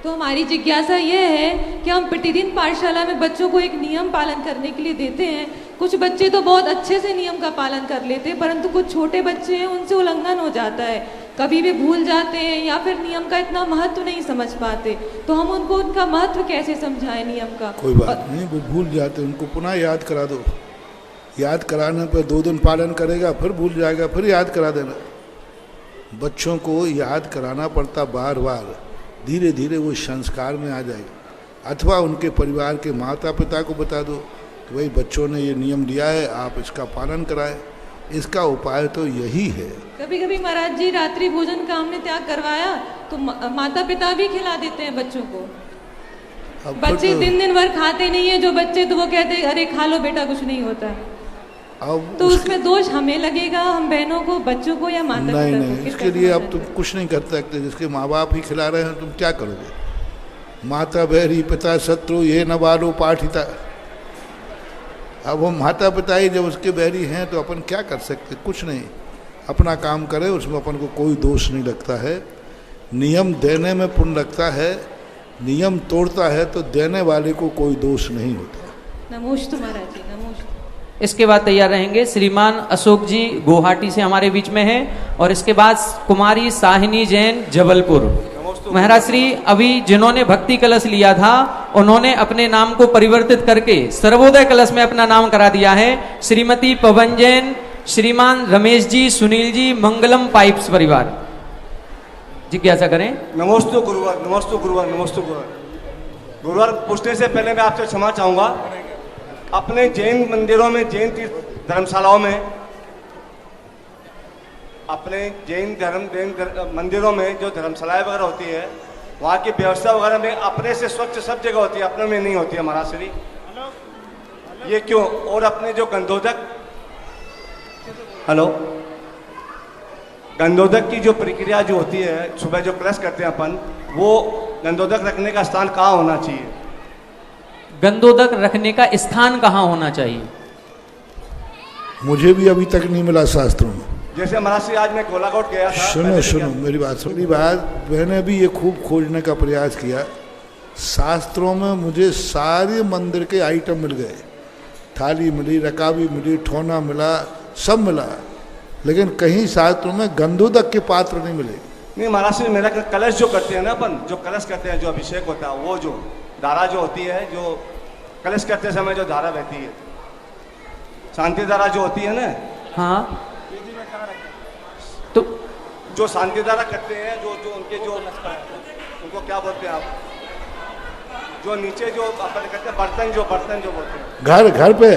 तो हमारी जिज्ञासा ये है कि हम प्रतिदिन पाठशाला में बच्चों को एक नियम पालन करने के लिए देते हैं। कुछ बच्चे तो बहुत अच्छे से नियम का पालन कर लेते हैं, परंतु कुछ छोटे बच्चे हैं उनसे उल्लंघन हो जाता है। कभी भी भूल जाते हैं या फिर नियम का इतना महत्व नहीं समझ पाते। तो हम उनको उनका महत्व कैसे समझाएं नियम का? कोई बात नहीं, वो भूल जाते उनको पुनः याद करा दो। याद कराने पर 2 दिन पालन करेगा, फिर भूल जाएगा, फिर याद करा देना। बच्चों को याद कराना पड़ता बार बार, धीरे धीरे वो संस्कार में आ जाएगा। अथवा उनके परिवार के माता पिता को बता दो कि भाई बच्चों ने ये नियम दिया है, आप इसका पालन कराएं। इसका उपाय तो यही है। कभी कभी महाराज जी रात्रि भोजन का हमने त्याग करवाया तो माता पिता भी खिला देते हैं बच्चों को। बच्चे तो दिन भर खाते नहीं है जो बच्चे, तो वो कहते हैं अरे खा लो बेटा, कुछ नहीं होता। अब तो उसमें दोष हमें लगेगा, हम बहनों को, बच्चों को, या माता पिता को? नहीं, इसके लिए अब तुम कुछ नहीं कर सकते। जिसके माँ बाप ही खिला रहे हैं तुम क्या करोगे? माता बैरी पिता शत्रु ये न बालो पाठिता। अब वो माता पिता ही जब उसके बैरी हैं तो अपन क्या कर सकते? कुछ नहीं, अपना काम करे, उसमें अपन को कोई दोष नहीं लगता है। नियम देने में पुण्य लगता है, नियम तोड़ता है तो देने वाले को कोई दोष नहीं होता। नमोस्तु महाराज जी, नमोस्तु। इसके बाद तैयार रहेंगे श्रीमान अशोक जी गुवाहाटी से हमारे बीच में हैं, और इसके बाद कुमारी साहिनी जैन जबलपुर। महाराज श्री अभी जिन्होंने भक्ति कलश लिया था उन्होंने अपने नाम को परिवर्तित करके सर्वोदय कलश में अपना नाम करा दिया है। श्रीमती पवन जैन, श्रीमान रमेश जी, सुनील जी, मंगलम पाइप्स परिवार। जिज्ञासा करें। नमोस्तु गुरुवार, नमोस्तु गुरुवार, नमोस्तु गुरुवार। गुरुवार पूछने से पहले मैं आपसे क्षमा चाहूंगा। अपने जैन मंदिरों में, जैन तीर्थ धर्मशालाओं में, अपने जैन मंदिरों में जो धर्मशालाएं वगैरह होती है, वहाँ की व्यवस्था वगैरह में अपने से स्वच्छ सब जगह होती है, अपने में नहीं होती है महाराज श्री। ये क्यों? और अपने जो गंधोदक की जो प्रक्रिया जो होती है, सुबह जो कलश करते हैं अपन, वो गंधोदक रखने का स्थान कहाँ होना चाहिए? गंधोदक रखने का स्थान कहाँ होना चाहिए? मुझे भी अभी तक नहीं मिला शास्त्रों में। जैसे महाराज श्री आज मैं कोलाकोट गया था। सुनो मेरी बात, मैंने भी ये खूब खोजने का प्रयास किया। शास्त्रों में मुझे सारे मंदिर के आइटम मिल गए, थाली मिली, रकाबी मिली, ठोना मिला, सब मिला, लेकिन कहीं शास्त्रों में गंधोदक के पात्र नहीं मिले। नहीं महाराज श्री, मेरा कलश जो करते हैं ना अपन, जो कलश करते हैं, जो अभिषेक होता है, वो जो धारा जो होती है, जो कलश करते समय जो धारा बहती है, शांति धारा जो होती है ना, हाँ, तो जो शांति धारा करते हैं, जो उनके जो उनको क्या बोलते हैं आप, जो नीचे जो अपन कहते हैं बर्तन जो बोलते हैं, घर पे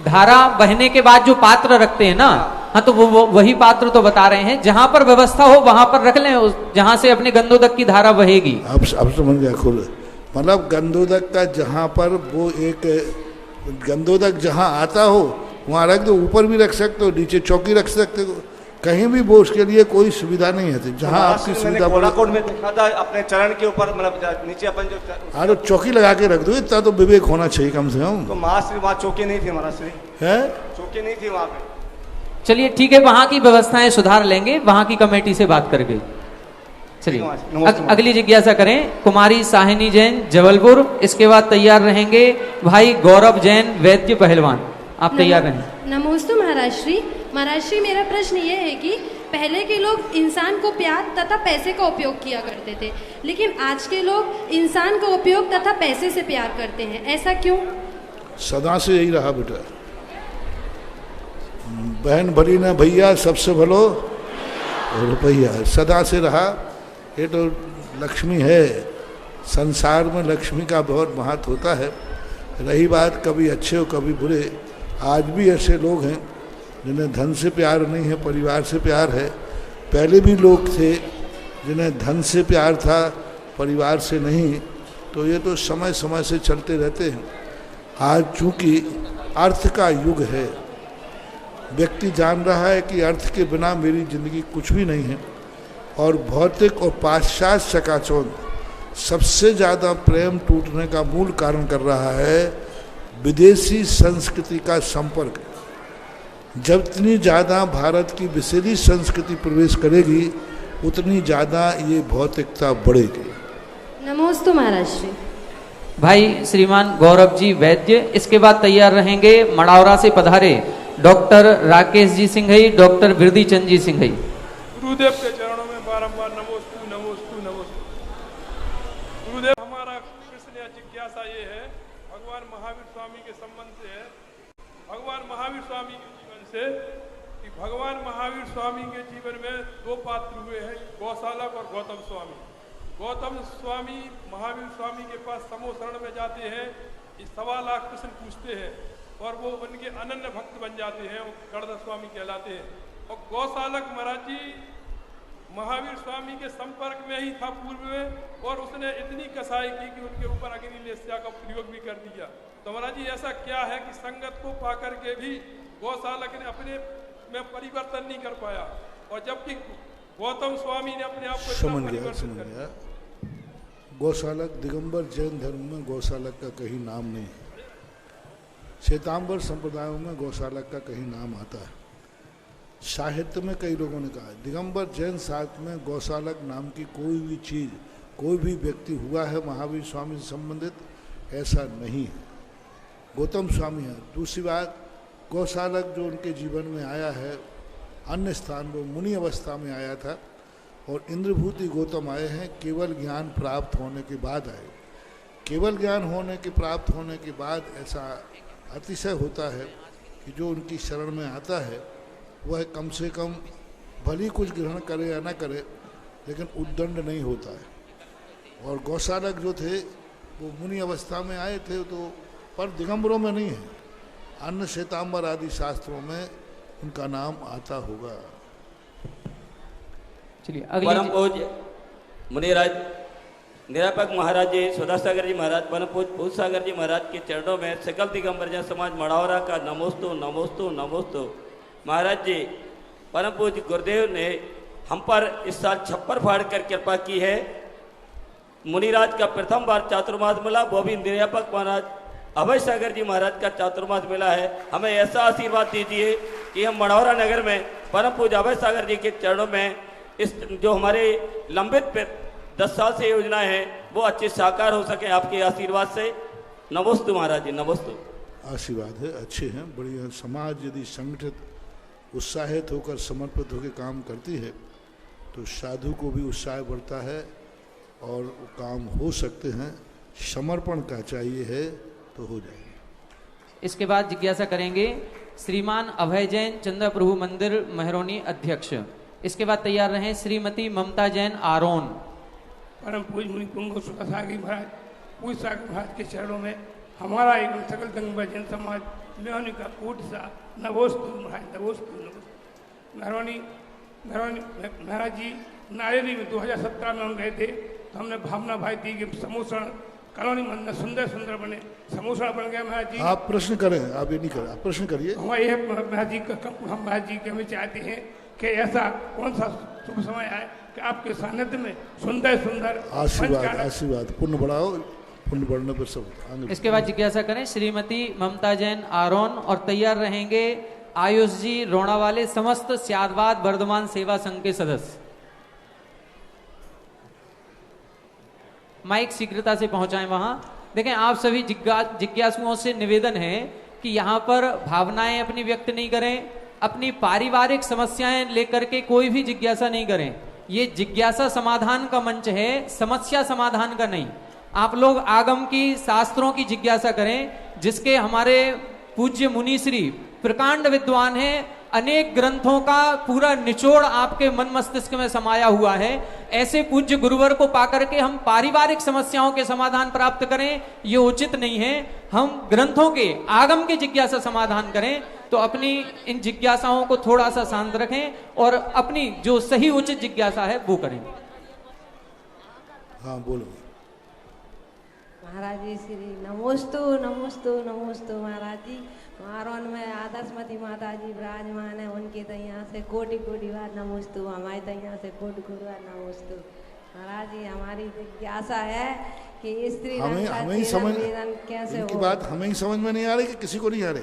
धारा बहने के बाद जो पात्र रखते हैं ना, हाँ, तो वो वही पात्र तो बता रहे हैं। जहां पर व्यवस्था हो वहां पर रख लें, जहां से अपने गंधोदक की धारा बहेगी। अब समझ गया खुद, मतलब गंधोदक का जहां पर वो एक गंधोदक जहां आता हो वहां रख दो। ऊपर भी रख सकते हो, नीचे चौकी रख सकते हो, कहीं भी वो उसके लिए कोई सुविधा नहीं है। जहां आपकी सुविधा कोलाकोट में देखा था अपने चरण के ऊपर, मतलब नीचे अपन जो, हाँ, तो चौकी लगा के रख दो। इतना तो विवेक होना चाहिए कम से कम। तो महाश्री वहाँ चौकी नहीं थी महाराज है, चौकी नहीं थी वहाँ पे। चलिए ठीक है, वहां की व्यवस्थाएं सुधार लेंगे, वहां की कमेटी से बात करके। चलिए अगली जिज्ञासा करें कुमारी साहिनी जैन जबलपुर। इसके बाद तैयार रहेंगे भाई गौरव जैन वैद्य पहलवान। आप तैयार रहें। नमोस्तु महाराज श्री। महाराज श्री, मेरा प्रश्न ये है कि पहले के लोग इंसान को प्यार तथा पैसे का उपयोग किया करते थे, लेकिन आज के लोग इंसान का उपयोग तथा पैसे से प्यार करते हैं, ऐसा क्यों? सदा से यही रहा बेटा। बहन भली ना भैया, सबसे भलो रुपया, सदा से रहा। ये तो लक्ष्मी है, संसार में लक्ष्मी का बहुत महत्व होता है। रही बात कभी अच्छे हो कभी बुरे, आज भी ऐसे लोग हैं जिन्हें धन से प्यार नहीं है, परिवार से प्यार है। पहले भी लोग थे जिन्हें धन से प्यार था, परिवार से नहीं। तो ये तो समय समय से चलते रहते हैं। आज चूँकि अर्थ का युग है, व्यक्ति जान रहा है कि अर्थ के बिना मेरी ज़िंदगी कुछ भी नहीं है, और भौतिक और पाश्चात्य चकाचौंध सबसे ज़्यादा प्रेम टूटने का मूल कारण कर रहा है विदेशी संस्कृति का संपर्क। जब इतनी ज़्यादा भारत की विषैली संस्कृति प्रवेश करेगी उतनी ज़्यादा ये भौतिकता बढ़ेगी। नमोस्तु महाराज श्री। भाई श्रीमान गौरव जी वैद्य, इसके बाद तैयार रहेंगे मड़ावरा से पधारे डॉक्टर राकेश जी सिंघई, डॉक्टर बिरदी चंद जी सिंघई। गुरुदेव के चरणों में बारंबार नमोस्तु नमोस्तु नमोस्तु। गुरुदेव, हमारा प्रश्न या जिज्ञासा ये है, भगवान महावीर स्वामी के संबंध से है, भगवान महावीर स्वामी के जीवन से, कि भगवान महावीर स्वामी के जीवन में दो पात्र हुए हैं, गौशालक और गौतम स्वामी। गौतम स्वामी महावीर स्वामी के पास समूह शरण में जाते हैं, 1.25 लाख प्रश्न पूछते हैं और वो उनके अनन्य भक्त बन जाते हैं, वो गणधर स्वामी कहलाते हैं। और गौशालक महाराज जी महावीर स्वामी के संपर्क में ही था पूर्व में, और उसने इतनी कसाई की कि उनके ऊपर अग्निलेस्या का प्रयोग भी कर दिया। तो महाराज जी ऐसा क्या है कि संगत को पाकर के भी गौशालक ने अपने में परिवर्तन नहीं कर पाया, और जबकि गौतम स्वामी ने अपने आप को समझ गया। गौशालक दिगंबर जैन धर्म में गौशालक का कहीं नाम नहीं है। श्वेतांबर संप्रदायों में गौशालक का कहीं नाम आता है। साहित्य में कई लोगों ने कहा दिगंबर जैन साहित्य में गौशालक नाम की कोई भी चीज़, कोई भी व्यक्ति हुआ है महावीर स्वामी से संबंधित, ऐसा नहीं है। गौतम स्वामी है। दूसरी बात, गौशालक जो उनके जीवन में आया है अन्य स्थान में मुनि अवस्था में आया था, और इंद्रभूति गौतम आए हैं केवल ज्ञान प्राप्त होने के बाद आए। केवल ज्ञान प्राप्त होने के बाद ऐसा अतिशय होता है कि जो उनकी शरण में आता है वह कम से कम भली कुछ ग्रहण करे या ना करे, लेकिन उद्दंड नहीं होता है। और गौशालक जो थे वो मुनि अवस्था में आए थे, तो पर दिगंबरों में नहीं है, अन्य श्वेतांबर आदि शास्त्रों में उनका नाम आता होगा। चलिए परम पूज्य मुनिराज निरापक महाराज जी, सुधासागर जी महाराज, परम पूज्य भूतसागर जी महाराज के चरणों में सकल दिगंबर जन समाज मड़ावरा का नमोस्तु नमोस्तु नमोस्तु। महाराज जी, परम पूज्य गुरुदेव ने हम पर इस साल छप्पर फाड़ कर कृपा की है। मुनिराज का प्रथम बार चातुर्मास मिला, वो भी निरापक महाराज अभय सागर जी महाराज का चातुर्मास मिला है। हमें ऐसा आशीर्वाद दीजिए कि हम मड़ौरा नगर में परम पूज्य अभय सागर जी के चरणों में इस जो हमारे लंबित 10 साल से योजना है वो अच्छे साकार हो सके आपके आशीर्वाद से। नमोस्तु महाराज जी, नमोस्तु। आशीर्वाद है, अच्छे हैं, बढ़िया। समाज यदि संगठित उत्साहित होकर समर्पित होकर काम करती है तो साधु को भी उत्साह बढ़ता है और काम हो सकते हैं। समर्पण का चाहिए है तो हो जाएंगे। इसके बाद जिज्ञासा करेंगे श्रीमान अभय जैन, चंद्र प्रभु मंदिर मेहरोनी अध्यक्ष। इसके बाद तैयार रहे श्रीमती ममता जैन आरोन। परम पूज्य मुनि पुंगव सुधासागर महाराज, पूज्य सागर महाराज के चरणों में हमारा एवं सकल दिगंबर जन समाज मेहरोनी का कोटि सा नमोस्तु महाराज, नमोस्तु नमोस्तु। मेहरोनी महाराज जी नारेली में 2017 में हम गए थे, तो हमने भावना भाई दी कि समूषण कॉलोनी मंदिर सुंदर सुंदर बने, समूषण बन गया। महाराज जी आप प्रश्न करें, आप ये नहीं करें, आप प्रश्न करिए। हमारे ये महाराज जी हम महाराज जी के हमें चाहते हैं कि ऐसा कौन सा शुभ समय आए कि आपके सानिध्य में सुंदर सुंदर आशीर्वाद पुण्य बढ़ाओ, पुण्य बढ़ने पर सब आगे। इसके बाद जिज्ञासा करें श्रीमती ममता जैन आरोन, और तैयार रहेंगे आयुष जी रोणा वाले, समस्त स्यादवाद वर्धमान सेवा संघ के सदस्य। माइक शीघ्रता से पहुंचाएं वहां। देखें, आप सभी जिज्ञासुओं से निवेदन है कि यहाँ पर भावनाएं अपनी व्यक्त नहीं करें, अपनी पारिवारिक समस्याएं लेकर के कोई भी जिज्ञासा नहीं करें। ये जिज्ञासा समाधान का मंच है, समस्या समाधान का नहीं। आप लोग आगम की, शास्त्रों की जिज्ञासा करें, जिसके हमारे पूज्य मुनिश्री प्रकांड विद्वान हैं, अनेक ग्रंथों का पूरा निचोड़ आपके मन मस्तिष्क में समाया हुआ है। ऐसे पूज्य गुरुवर को पाकर के हम पारिवारिक समस्याओं के समाधान प्राप्त करें, ये उचित नहीं है। हम ग्रंथों के, आगम के जिज्ञासा समाधान करें। तो अपनी इन जिज्ञासाओं को थोड़ा सा शांत रखें और अपनी जो सही उचित जिज्ञासा है वो करें। हाँ बोलो। महाराज जी श्री नमोस्तु नमोस्तु नमोस्तु। महाराज जी मारोन में आदर्शमती माता जी विराजमान है, उनके तो यहाँ से कोटि कोटि बार नमोस्तु, हमारे तो यहाँ से कोटि कोटि बार नमोस्तु। महाराज जी हमारी जिज्ञासा है कि स्त्री हमें ही समझ कैसे इनकी हो? बात हमें ही समझ में नहीं आ रही कि किसी को नहीं आ रही?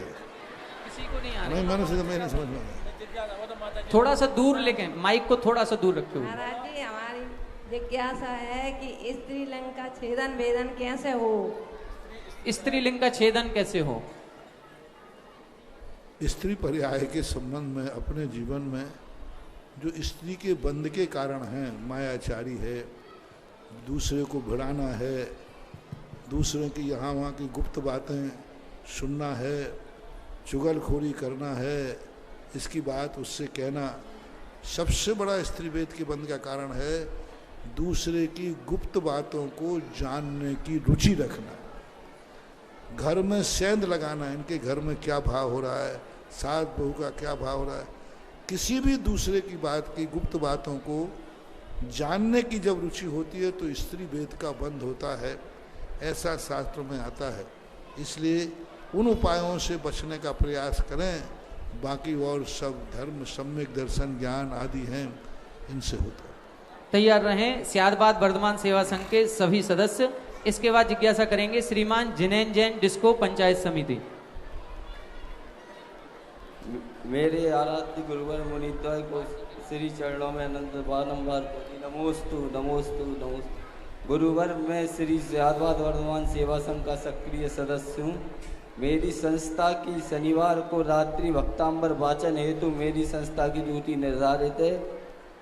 किसी को नहीं आ नहीं, मैंने समझ में नहीं। थोड़ा सा दूर लेके माइक को थोड़ा सा दूर रखते हुए। महाराज जी हमारी जिज्ञासा है कि स्त्रीलिंग का छेदन वेदन कैसे हो? स्त्रीलिंग का छेदन कैसे हो? स्त्री पर्याय के संबंध में अपने जीवन में जो स्त्री के बंध के कारण हैं, मायाचारी है, दूसरे को भिड़ाना है, दूसरे की यहाँ वहाँ की गुप्त बातें सुनना है, चुगलखोरी करना है, इसकी बात उससे कहना, सबसे बड़ा स्त्री वेद के बंध का कारण है दूसरे की गुप्त बातों को जानने की रुचि रखना। घर में सेंध लगाना, इनके घर में क्या भाव हो रहा है, सास बहू का क्या भाव हो रहा है, किसी भी दूसरे की बात की गुप्त बातों को जानने की जब रुचि होती है तो स्त्री वेद का बंध होता है, ऐसा शास्त्र में आता है। इसलिए उन उपायों से बचने का प्रयास करें, बाकी और सब धर्म सम्यक दर्शन ज्ञान आदि हैं, इनसे होता है। तैयार रहें सियादबाद वर्धमान सेवा संघ के सभी सदस्य। इसके बाद जिज्ञासा करेंगे श्रीमान जिनेन जैन डिस्को पंचायत समिति। मेरे आराध्य गुरुवर मुनिद्वय को श्री चरणों में अनंत बारंबार नमोस्तु नमोस्तु नमोस्तु। गुरुवर मैं श्री सियादबाद वर्धमान सेवा संघ का सक्रिय सदस्य हूँ। मेरी संस्था की शनिवार को रात्रि भक्तांबर वाचन हेतु मेरी संस्था की ड्यूटी निर्धारित है।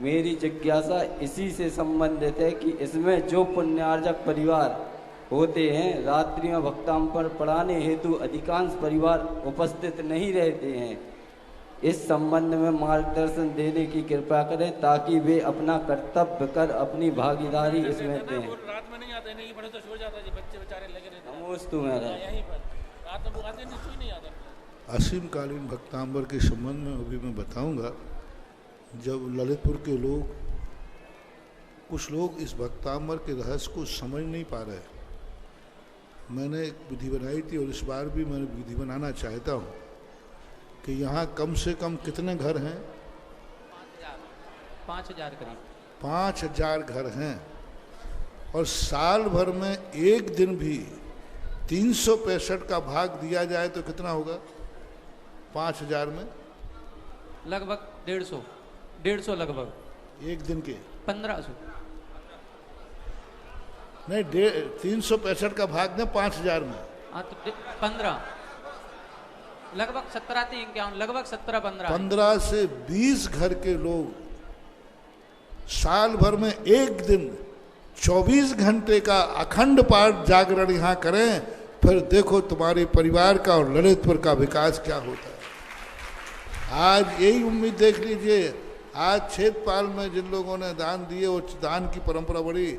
मेरी जिज्ञासा इसी से संबंधित है कि इसमें जो पुण्यार्जक परिवार होते हैं, रात्रि में भक्तांबर पढ़ाने हेतु अधिकांश परिवार उपस्थित नहीं रहते हैं। इस संबंध में मार्गदर्शन देने की कृपा करें ताकि वे अपना कर्तव्य कर अपनी भागीदारी इसमें दें। रात में नहीं आते, नहीं पढ़े तो सो जाता जी, बच्चे बेचारे लगे रहते हैं। नमोस्तु महाराज। यहीं पर रात में वो आते नहीं आता। असीम कालीन भक्तांबर के संबंध में अभी मैं बताऊंगा। जब ललितपुर के लोग, कुछ लोग इस भक्तांबर के रहस्य को समझ नहीं पा रहे, मैंने एक विधि बनाई थी और इस बार भी मैं विधि बनाना चाहता हूँ कि यहाँ कम से कम कितने घर हैं? 5000 करीब। 5000 घर हैं और साल भर में एक दिन भी 365 का भाग दिया जाए तो कितना होगा? 5000 में लगभग 150 लगभग एक दिन के 1500 नहीं, 365 का भाग दें 5000 में। हाँ तो 15 लगभग 17 लगभग 17-15 से 20 घर के लोग साल भर में एक दिन 24 घंटे का अखंड पाठ जागरण यहाँ करें, फिर देखो तुम्हारे परिवार का और ललितपुर का विकास क्या होता है। आज यही उम्मीद देख लीजिए, आज छेदपाल में जिन लोगों ने दान दिए वो दान की परंपरा बढ़ी।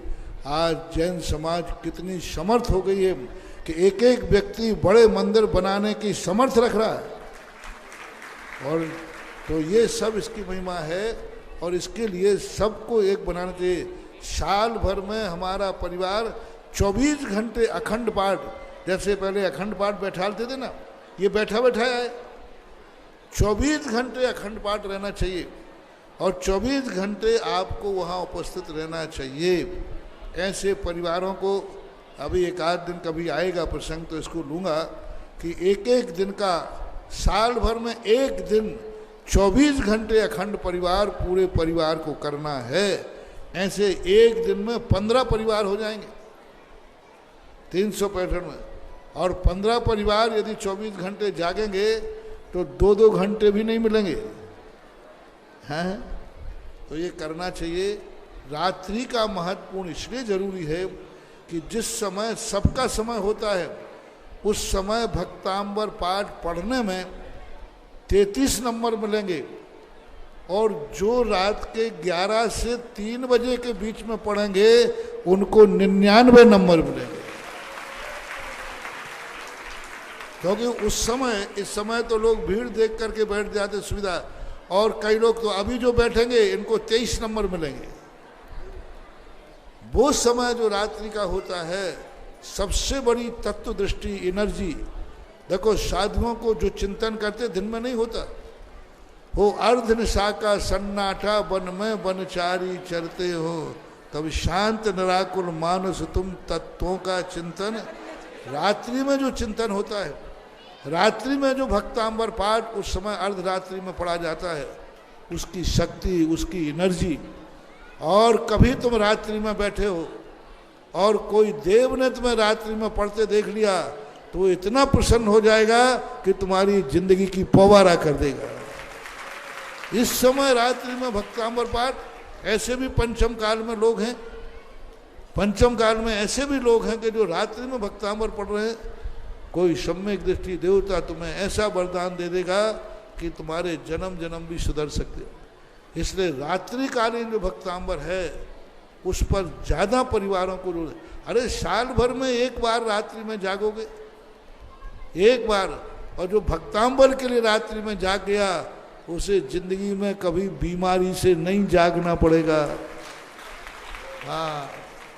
आज जैन समाज कितनी समर्थ हो गई है कि एक एक व्यक्ति बड़े मंदिर बनाने की समर्थ रख रहा है। और तो ये सब इसकी महिमा है और इसके लिए सबको एक बनाना चाहिए। साल भर में हमारा परिवार 24 घंटे अखंड पाठ, जैसे पहले अखंड पाठ बैठाते थे ना, ये बैठा बैठा है, 24 घंटे अखंड पाठ रहना चाहिए और 24 घंटे आपको वहाँ उपस्थित रहना चाहिए। ऐसे परिवारों को अभी एक आध दिन कभी आएगा प्रसंग तो इसको लूँगा कि एक एक दिन का, साल भर में एक दिन 24 घंटे अखंड परिवार पूरे परिवार को करना है। ऐसे एक दिन में 15 परिवार हो जाएंगे 365 में, और 15 परिवार यदि 24 घंटे जागेंगे तो 2-2 घंटे भी नहीं मिलेंगे हैं। तो ये करना चाहिए। रात्रि का महत्वपूर्ण इसलिए जरूरी है कि जिस समय सबका समय होता है उस समय भक्तांबर पाठ पढ़ने में 33 नंबर मिलेंगे और जो रात के 11 से 3 बजे के बीच में पढ़ेंगे उनको 99 नंबर मिलेंगे। क्योंकि उस समय, इस समय तो लोग भीड़ देख करके बैठ जाते सुविधा, और कई लोग तो अभी जो बैठेंगे इनको 23 नंबर मिलेंगे। वो समय जो रात्रि का होता है, सबसे बड़ी तत्व दृष्टि एनर्जी देखो साधुओं को जो चिंतन करते दिन में नहीं होता, हो अर्ध निशा का सन्नाटा वन में वनचारी चरते हो, तब शांत निराकुल मानस तुम तत्वों का चिंतन। रात्रि में जो चिंतन होता है, रात्रि में जो भक्तांबर पाठ उस समय अर्धरात्रि में पढ़ा जाता है, उसकी शक्ति, उसकी एनर्जी। और कभी तुम रात्रि में बैठे हो और कोई देव ने तुम्हें रात्रि में पढ़ते देख लिया तो वो इतना प्रसन्न हो जाएगा कि तुम्हारी जिंदगी की पवारा कर देगा। इस समय रात्रि में भक्तांबर पाठ, ऐसे भी पंचम काल में लोग हैं, पंचम काल में ऐसे भी लोग हैं कि जो रात्रि में भक्तांबर पढ़ रहे हैं। कोई सम्यक दृष्टि देवता तुम्हें ऐसा वरदान दे देगा कि तुम्हारे जन्म जन्म भी सुधर सकते हो। इसलिए रात्रिकालीन जो भक्तांबर है उस पर ज़्यादा परिवारों को जोड़। अरे साल भर में एक बार रात्रि में जागोगे, एक बार, और जो भक्तांबर के लिए रात्रि में जाग गया उसे जिंदगी में कभी बीमारी से नहीं जागना पड़ेगा। हाँ,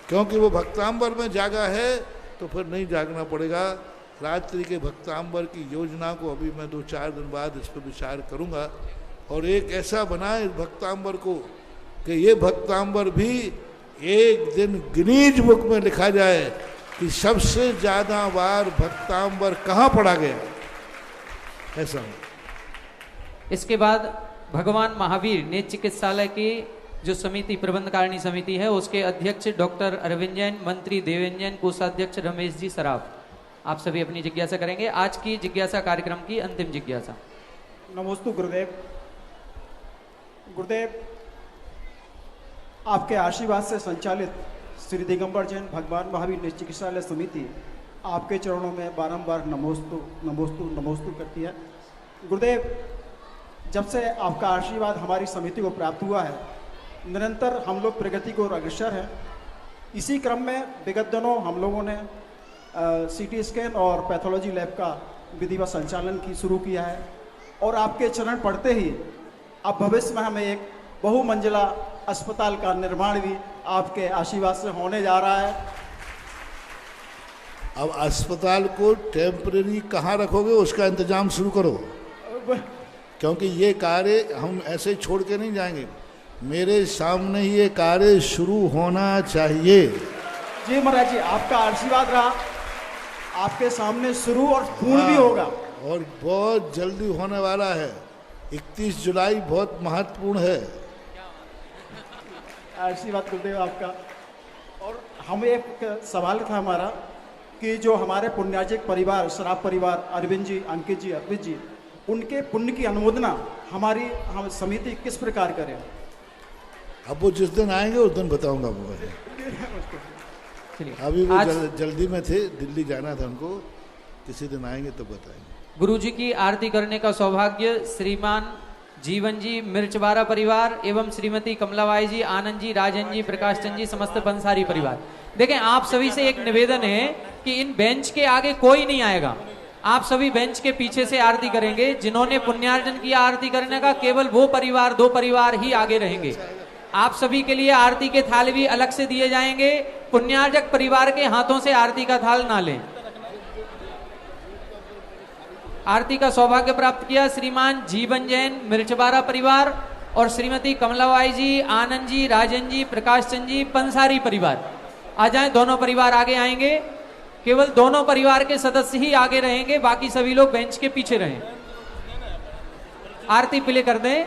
क्योंकि वो भक्तांबर में जागा है तो फिर नहीं जागना पड़ेगा। रात्रि के भक्तांबर की योजना को अभी मैं 2-4 दिन बाद इस पर विचार करूंगा और एक ऐसा बनाए इस भक्तांबर को कि ये भक्तांबर भी एक दिन गिनीज बुक में लिखा जाए कि सबसे ज्यादा बार भक्तांबर कहाँ पढ़ा गया, ऐसा। इसके बाद भगवान महावीर नेत्र चिकित्सालय की जो समिति, प्रबंधकारिणी समिति है, उसके अध्यक्ष डॉक्टर अरविंद जैन, मंत्री देवेंद्र जैन, कोषाध्यक्ष रमेश जी सराफ, आप सभी अपनी जिज्ञासा करेंगे। आज की जिज्ञासा कार्यक्रम की अंतिम जिज्ञासा। नमोस्तु गुरुदेव। गुरुदेव, आपके आशीर्वाद से संचालित श्री दिगंबर जैन भगवान महावीर नेत्र चिकित्सालय समिति आपके चरणों में बारंबार नमोस्तु नमोस्तु नमोस्तु करती है। गुरुदेव, जब से आपका आशीर्वाद हमारी समिति को प्राप्त हुआ है, निरंतर हम लोग प्रगति को अग्रसर हैं। इसी क्रम में विगत दिनों हम लोगों ने सीटी स्कैन और पैथोलॉजी लैब का विधिवत संचालन की शुरू किया है और आपके चरण पड़ते ही अब भविष्य में हमें एक बहुमंजिला अस्पताल का निर्माण भी आपके आशीर्वाद से होने जा रहा है। अब अस्पताल को टेम्परेरी कहाँ रखोगे उसका इंतजाम शुरू करो, क्योंकि ये कार्य हम ऐसे छोड़ के नहीं जाएंगे। मेरे सामने ही ये कार्य शुरू होना चाहिए। जी महाराज जी, आपका आशीर्वाद रहा, आपके सामने शुरू और पूर्ण भी होगा और बहुत जल्दी होने वाला है। 31 जुलाई बहुत महत्वपूर्ण है। आशीर्वाद गुरुदेव आपका। और हम एक सवाल था हमारा कि जो हमारे पुण्यार्जक परिवार, शराब परिवार, अरविंद जी, अंकित जी, अर्पित जी, उनके पुण्य की अनुमोदना हम समिति किस प्रकार करें? अब वो जिस दिन आएंगे उस दिन बताऊंगा वो। अभी वो जल्दी में थे, दिल्ली जाना था उनको, किसी दिन आएंगे तो बताएंगे। गुरुजी की आरती करने का सौभाग्य श्रीमान जीवन जी, मिर्चवारा परिवार एवं श्रीमती कमलाबाई जी, आनंद जी, राजन जी, प्रकाश चंद जी, समस्त पंसारी परिवार। देखें, आप सभी से एक निवेदन है कि इन बेंच के आगे कोई नहीं आएगा। आप सभी बेंच के पीछे से आरती करेंगे। जिन्होंने पुण्यार्जन किया आरती करने का, केवल वो परिवार, 2 परिवार ही आगे रहेंगे। आप सभी के लिए आरती के थाल भी अलग से दिए जाएंगे। पुण्यार्जक परिवार के हाथों से आरती का थाल ना लें। आरती का सौभाग्य प्राप्त किया श्रीमान जीवन जैन, मिर्चवारा परिवार और श्रीमती कमलाबाई जी, आनंद जी, राजन जी, प्रकाश चंद जी, पंसारी परिवार। आ जाएं, दोनों परिवार आगे आएंगे। केवल दोनों परिवार के सदस्य ही आगे रहेंगे, बाकी सभी लोग बेंच के पीछे रहें। आरती प्ले कर दें।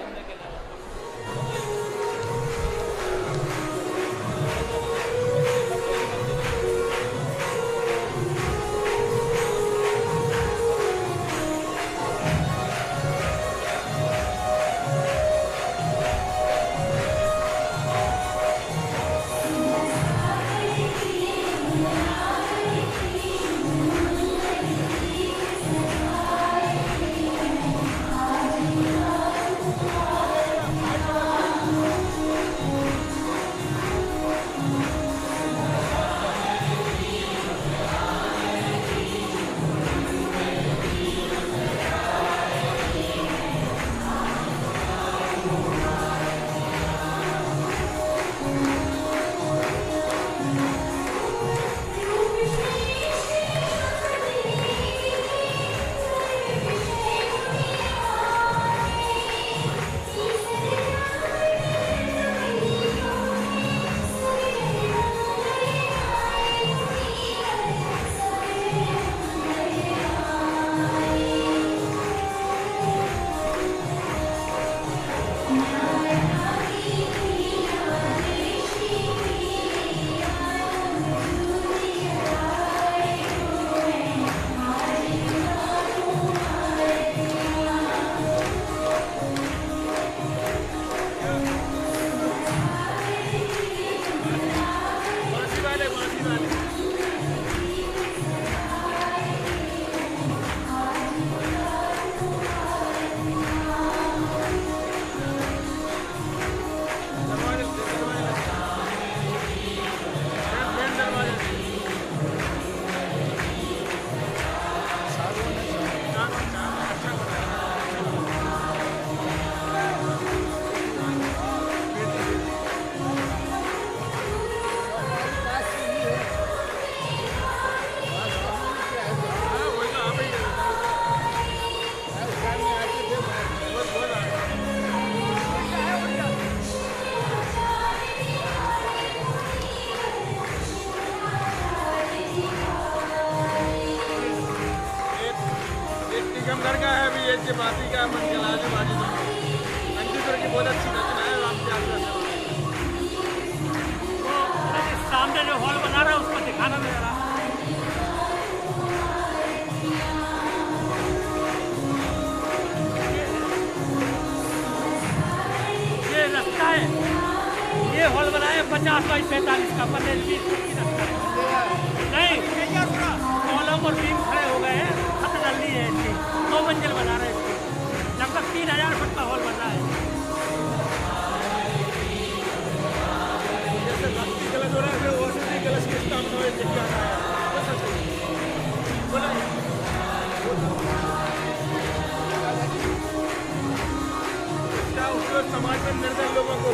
आगे बाजू अंकित की बहुत अच्छी रचना है, आपके आगे सामने जो हॉल बना रहा है उसको दिखाना मेरा। ये रास्ता है, ये हॉल बना है 50 बाई 45 का, 15-20 फुट की रास्ता है। नहीं कॉलम और बीम खड़े हो गए हैं, छत डालनी है इसकी, 2 मंजिल बना रहे हैं इसकी, लगभग 3000 फुट का हॉल बन रहा है। जैसे भक्ति कलश हो रहा है, वो भी कलश के स्थान में देखा है। समाज में निर्धन लोगों को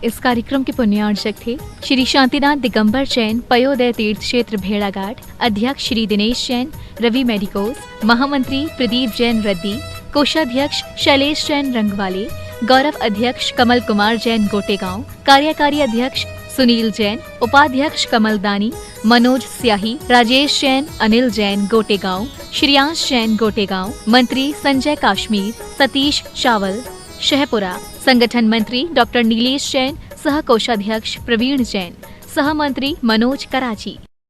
इस कार्यक्रम के पुण्यार्चक थे श्री शांतिनाथ दिगंबर जैन पयोदय तीर्थ क्षेत्र भेड़ाघाट, अध्यक्ष श्री दिनेश जैन, रवि मेडिकोस, महामंत्री प्रदीप जैन रद्दी, कोषाध्यक्ष शैलेश जैन रंगवाले, गौरव अध्यक्ष कमल कुमार जैन गोटेगांव, कार्यकारी अध्यक्ष सुनील जैन, उपाध्यक्ष कमल दानी, मनोज स्याही, राजेश जैन, अनिल जैन गोटेगांव, श्रेयांश जैन गोटेगांव, मंत्री संजय काश्मीर, सतीश चावल शहपुरा, संगठन मंत्री डॉक्टर नीलेश जैन, सह कोषाध्यक्ष प्रवीण जैन, सह मंत्री मनोज कराची।